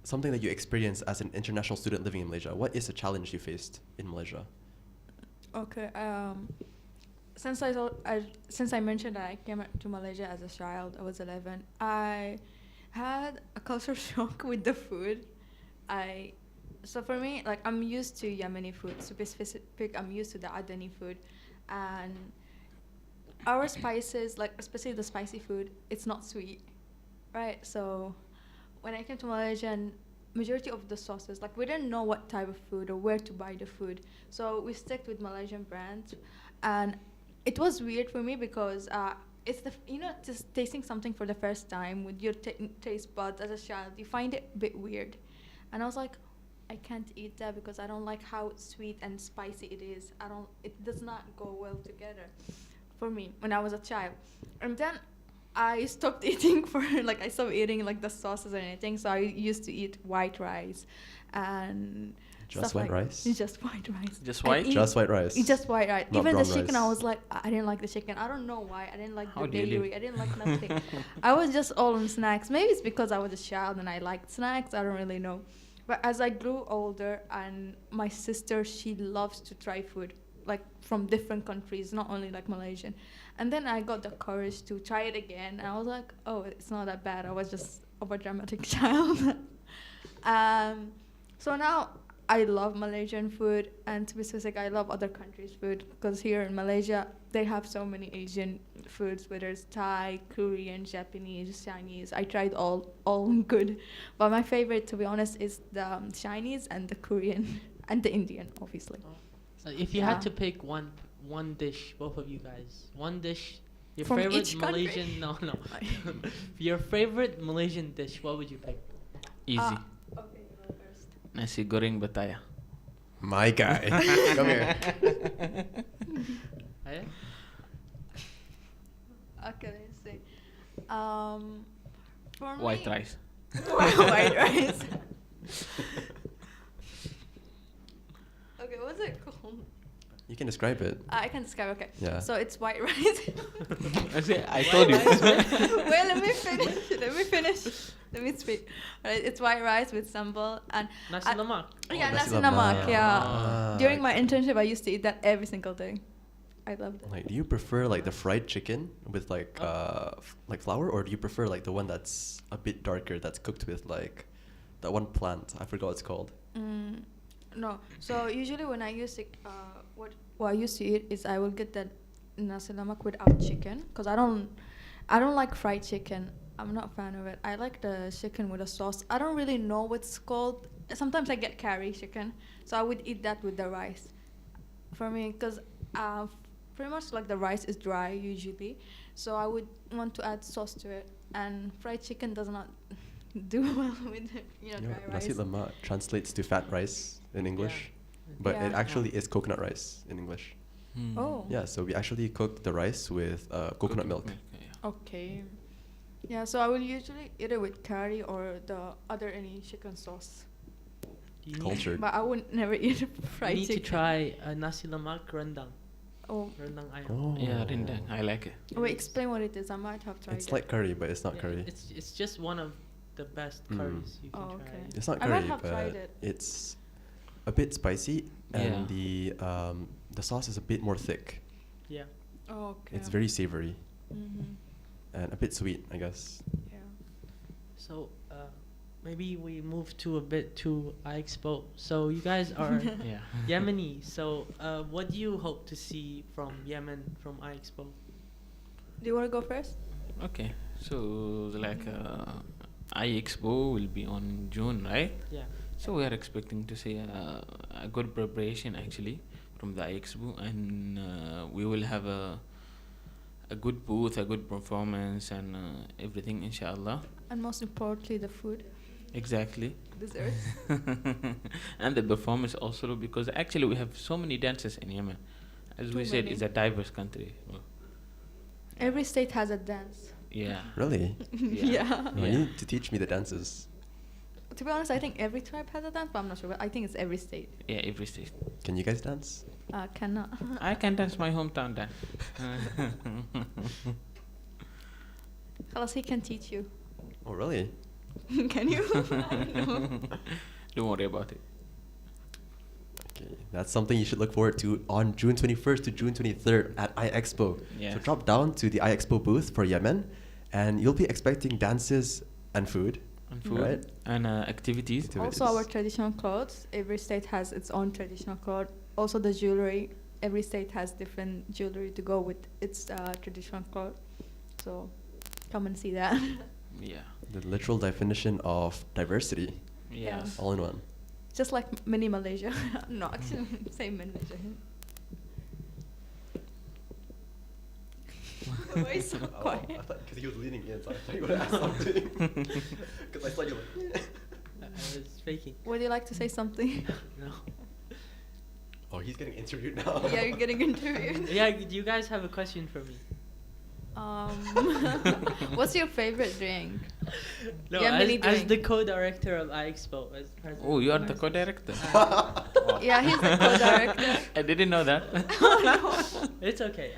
something that you experienced as an international student living in Malaysia? What is a challenge you faced in Malaysia? Okay. Since I mentioned that I came to Malaysia as a child, I was 11. I had a culture shock with the food. So for me, like I'm used to Yemeni food. To be specific, I'm used to the Adani food, and our spices, like especially the spicy food, it's not sweet, right? So when I came to Malaysia, and majority of the sauces, like we didn't know what type of food or where to buy the food, so we stuck with Malaysian brands, and it was weird for me because it's just tasting something for the first time with your taste buds as a child, you find it a bit weird, and I was like, I can't eat that because I don't like how sweet and spicy it is. It does not go well together for me when I was a child, and then I stopped eating I stopped eating like the sauces or anything. So I used to eat white rice and Just stuff white like rice? Just white rice. Just I white? eat- Just white rice. Just white rice. Not Even the brown chicken, rice. I was like, I didn't like the chicken. I don't know why. I didn't like How the do you live? dairy. I didn't like nothing. I was just all on snacks. Maybe it's because I was a child and I liked snacks. I don't really know. But as I grew older, and my sister, she loves to try food, like from different countries, not only like Malaysian. And then I got the courage to try it again. And I was like, oh, it's not that bad. I was just over dramatic child. So now I love Malaysian food, and to be specific, I love other countries' food because here in Malaysia they have so many Asian foods, whether it's Thai, Korean, Japanese, Chinese. I tried all good, but my favorite, to be honest, is the Chinese and the Korean and the Indian, obviously. So if you Yeah. had to pick one dish, both of you guys, one dish, your From favorite each country? Malaysian, no, your favorite Malaysian dish, what would you pick? Easy. Okay, you go first. Nasi goreng bataya. My guy. Come here. Eh? Okay, let's see. For White me, rice. white rice. Okay, what's it called? You can describe it. I can describe. Okay. Yeah. So it's white rice. I told you. Wait, let me finish. Let me speak. Alright, it's white rice with sambal and Nasi I- lemak. yeah, nasi nasi lemak. lemak. Yeah. Ah. During my internship, I used to eat that every single day. I loved it. Like, do you prefer like the fried chicken with like like flour, or do you prefer like the one that's a bit darker, that's cooked with like that one plant? I forgot what it's called. No. So usually when I used to, what I used to eat is I will get that nasi lemak without chicken because I don't like fried chicken. I'm not a fan of it. I like the chicken with a sauce. I don't really know what's called. Sometimes I get curry chicken, so I would eat that with the rice. For me, because pretty much like the rice is dry usually, so I would want to add sauce to it. And fried chicken does not do well with You know, dry rice. nasi lemak translates to fat rice in English. but it Yeah. actually is coconut rice in English. Hmm. Oh. Yeah, so we actually cook the rice with coconut milk. Yeah. Okay. Yeah, so I will usually eat it with curry or the other any chicken sauce. You Cultured. But I would never eat You fried need chicken. to try nasi lemak rendang. Oh, Rendang ayam. Oh. Yeah, rendang. I like it. wait, explain what it is. I might have tried It's it. like curry, but it's not Yeah, curry. It's just one of the best Mm. curries you can Oh, try. okay. It's not I might curry, have tried but it. it's a bit spicy, and Yeah. the sauce is a bit more thick. Yeah. Oh, okay. It's very savory Mm-hmm. and a bit sweet, I guess. Yeah. So maybe we move to a bit to IExpo. So you guys are Yeah. Yemeni. So what do you hope to see from Yemen from IExpo? Do you want to go first? Okay. So like IExpo will be on June, right? Yeah. So we are expecting to see a good preparation actually from the IExpo, and we will have a good booth, a good performance, and everything, inshallah. And most importantly, the food, Exactly. desserts. And the performance also, because actually we have so many dances in Yemen. As we Too said, many. it's a diverse country. Every state has a dance. Yeah. Really? Yeah. No, you need to teach me the dances. To be honest, I think every tribe has a dance, but I'm not sure. But I think it's every state. Yeah, every state. Can you guys dance? Cannot. I can dance my hometown dance. Khalas, he can teach you. Oh, really? Can you? Don't worry about it. Okay, that's something you should look forward to on June 21st to June 23rd at IExpo. Yes. So drop down to the IExpo booth for Yemen, and you'll be expecting dances and food. And food Right. and activities. Also, our traditional clothes. Every state has its own traditional clothes. Also, the jewelry. Every state has different jewelry to go with its traditional clothes. So, come and see that. Yeah. The literal definition of diversity, Yes. all in one. Just like mini Malaysia. No, actually, same Malaysia. Why is so quiet? I thought because he was leaning in, so I thought you would ask something. Because I saw you like. I was faking. Would you like to say something? No. Oh, he's getting interviewed now. Yeah, you're getting interviewed. Yeah, do you guys have a question for me? What's your favorite drink? No, Yemeni as drink. the co-director of IExpo, as president. Oh, you are of the IExpo. co-director. Yeah, he's the co-director. I didn't know that. It's okay.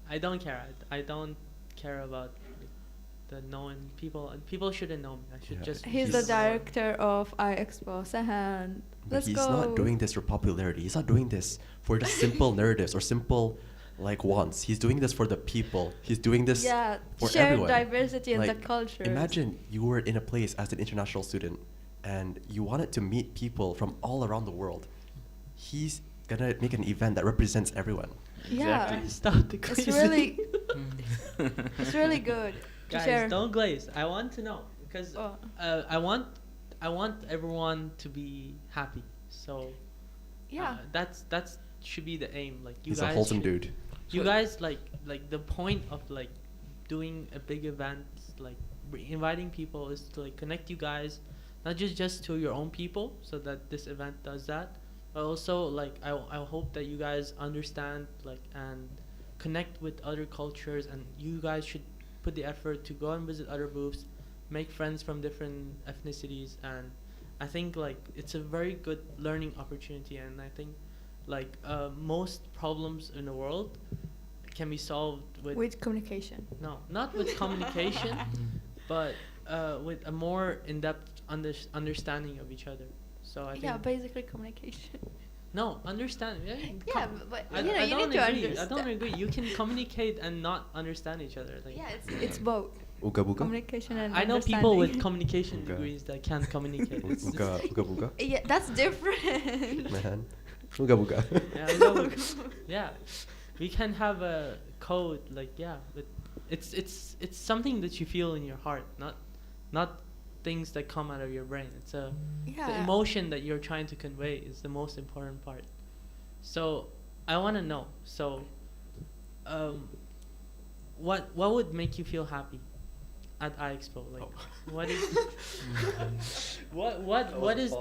I don't care. I don't care about the knowing people. And people shouldn't know me. I should Yeah. just. He's the He's- director of IExpo. Sahan, But let's he's go. not doing this for popularity. He's not doing this for just simple narratives or simple wants. He's doing this for the people. He's doing this Yeah, for share everyone. diversity in the Like, culture. Imagine you were in a place as an international student and you wanted to meet people from all around the world. He's gonna make an event that represents everyone. Yeah, Exactly. Stop the it's glazing. really, it's really good to Guys, share. don't glaze. I want to know because Oh. I want everyone to be happy. So Yeah, that's should be the aim. Like you He's guys a wholesome should- dude. You guys like the point of like doing a big event, like inviting people, is to like connect you guys, not just to your own people, so that this event does that, but also like I hope that you guys understand like and connect with other cultures, and you guys should put the effort to go and visit other booths, make friends from different ethnicities, and I think like it's a very good learning opportunity, and I think like most problems in the world can be solved with communication. no, not with communication, but with a more in-depth understanding of each other. So I think Yeah, basically communication. no understand. Yeah, Yeah, but I, you know, I you don't need to agree. understand. I don't agree. You can communicate and not understand each other. Like, Yeah, it's both Uga buga? communication and I know people with understanding. communication Okay. degrees that can't communicate. It's just- Uga uga buga? Yeah, that's different. Man. Uga buga. Yeah, no, yeah, we can have a code like yeah, but it's something that you feel in your heart, not things that come out of your brain. It's the Yeah. emotion that you're trying to convey is the most important part. So I want to know. So, what would make you feel happy at IExpo? Like, what is What is?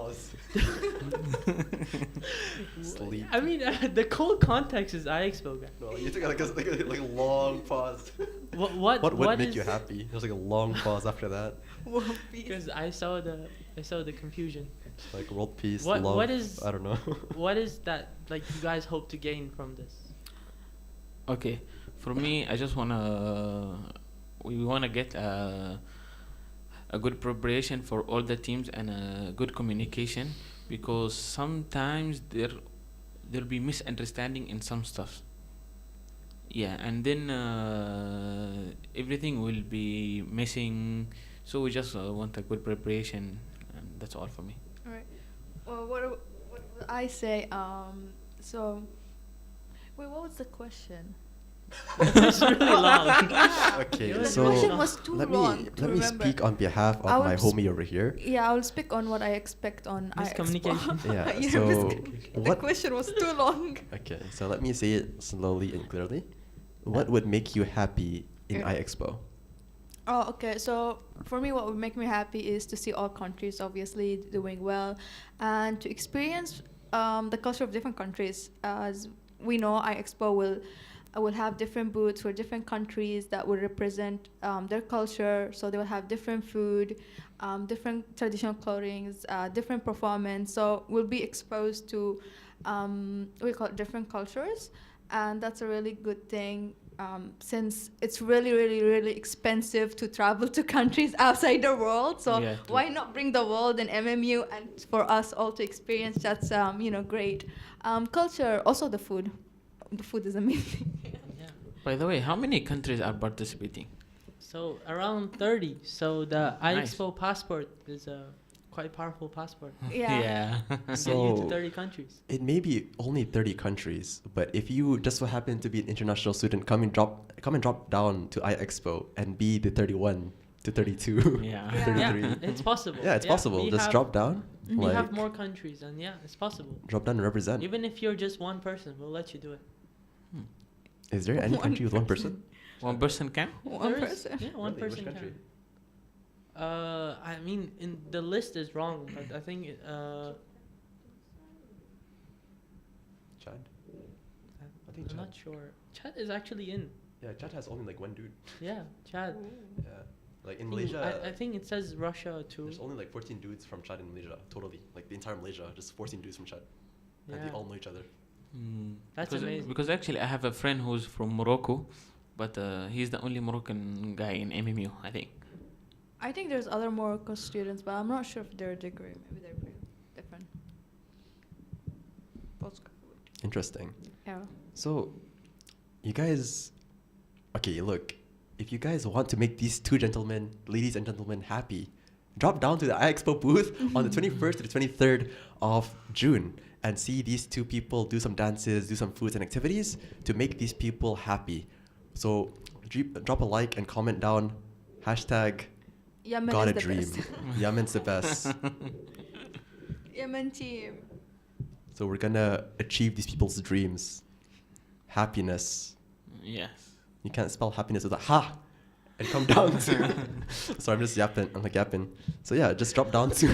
Sleep. I mean, the cold context is IExpo, guy. No, you took like a long pause. What would make is- you happy? There's like a long pause after that. Because I saw the confusion. Like world peace, What love. is- I don't know. What is that like you guys hope to gain from this? Okay, for me, I just we wanna get a good preparation for all the teams and a good communication, because sometimes there'll be misunderstanding in some stuff. Yeah, and then everything will be missing. So we just want a good preparation, and that's all for me. All right. Well, what would I say? So, wait, what was the question? It's really long. Okay, The so question was too let long me to let me remember. speak on behalf I of my would homie over here. Yeah, I'll speak on what I expect on Miscommunication. IExpo. Yeah, so The what? question was too long. Okay, so let me say it slowly and clearly. What would make you happy in Yeah. IExpo? Oh, okay. So for me, what would make me happy is to see all countries obviously doing well, and to experience the culture of different countries. As we know, IExpo will have different booths for different countries that will represent their culture. So they will have different food, different traditional clothing, different performance. So we'll be exposed to we call it different cultures, and that's a really good thing. Since it's really, really, really expensive to travel to countries outside the world, so Yeah, true. why not bring the world in MMU and for us all to experience? That's great. Culture, also the food. The food is amazing. Yeah. By the way, how many countries are participating? So around 30. So the Nice. IExpo passport is a quite powerful passport. Yeah. Get you to So 30 countries. it may be only 30 countries, but if you just so happen to be an international student, come and drop down to IExpo and be the 31 to 32, Yeah. Yeah. 33. Yeah, it's possible. Yeah, it's possible. we Just have- drop down, We have like more countries, and yeah, it's possible. drop down and represent. Even if you're just one person, we'll let you do it. Is there any One country with one person? One person can? One There is- person. Yeah, one Really? Which person country? can. I mean, in the list is wrong, but I think Chad. I think I'm Chad. not sure. Chad is actually in. Yeah, Chad has only like one dude. Yeah, Chad. Yeah, like in I think- Malaysia, I think it says Russia too. there's only like 14 dudes from Chad in Malaysia. Totally, like the entire Malaysia, just 14 dudes from Chad, and they Yeah. all know each other. That's because, amazing. Because actually, I have a friend who's from Morocco, but he's the only Moroccan guy in MMU, I think. I think there's other Morocco students, but I'm not sure if they're degree. Maybe they're different. Interesting. Yeah. So, you guys, okay, look, if you guys want to make these two gentlemen, ladies and gentlemen, happy, drop down to the IExpo booth on the 21st to the 23rd of June and see these two people do some dances, do some foods and activities to make these people happy. So, drop a like and comment down, hashtag Yemen got is a the dream. best. Yemen's the best. Yemen team. So we're gonna achieve these people's dreams. Happiness. Yes. You can't spell happiness with a ha and come down to. Sorry, I'm just yapping. I'm like yapping. So yeah, just drop down to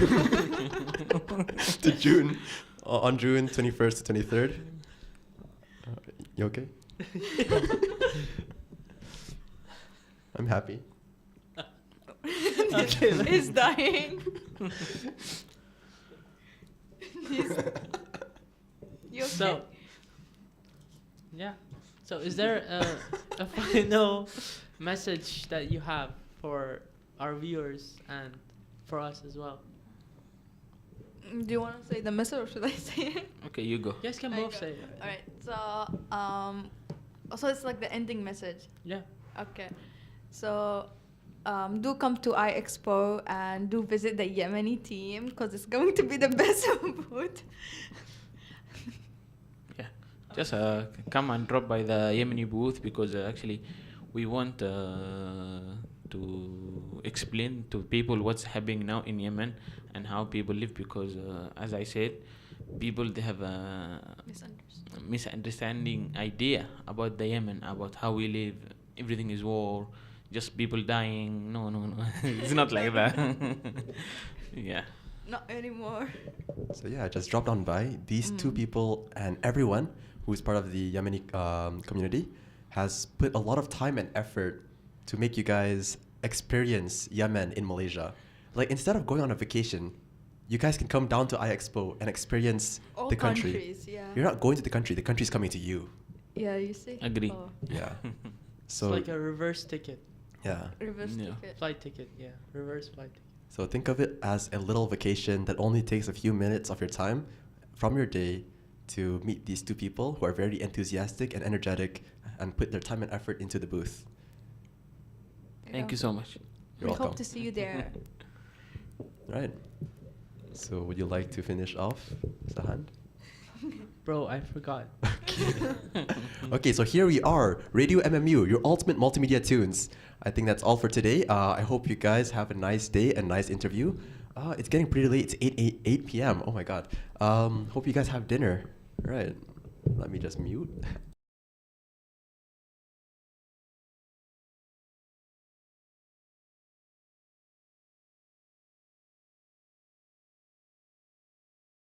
to June, on June 21st to 23rd. You okay? I'm happy. He's dying. You okay? So, yeah. So, is there a final message that you have for our viewers and for us as well? Do you want to say the message or should I say it? Okay, you go. You guys can I both go. say it. All right. So it's like the ending message. Yeah. Okay. So do come to IExpo and do visit the Yemeni team because it's going to be the best booth. Yeah. Just come and drop by the Yemeni booth, because actually we want to explain to people what's happening now in Yemen and how people live, because as I said, people, they have a misunderstanding idea about the Yemen, about how we live. Everything is war, just people dying. No. It's not like that. Yeah. Not anymore. So yeah, just dropped on by. These two people and everyone who's part of the Yemeni community has put a lot of time and effort to make you guys experience Yemen in Malaysia. Like instead of going on a vacation, you guys can come down to IExpo and experience All the country. countries, yeah. You're not going to the country's coming to you. Yeah, you see. Agree. Oh, Yeah. It's So like a reverse ticket, yeah. reverse Yeah. ticket. flight ticket. Yeah, reverse flight ticket. So think of it as a little vacation that only takes a few minutes of your time from your day to meet these two people who are very enthusiastic and energetic and put their time and effort into the booth. Thank you so much. You're We welcome. hope to see you there. Right. So would you like to finish off, Sahan? Bro, I forgot. Okay, so here we are, Radio MMU, your ultimate multimedia tunes. I think that's all for today. I hope you guys have a nice day and nice interview. It's getting pretty late. It's 8 p.m. Oh my god. Hope you guys have dinner. Right. Let me just mute.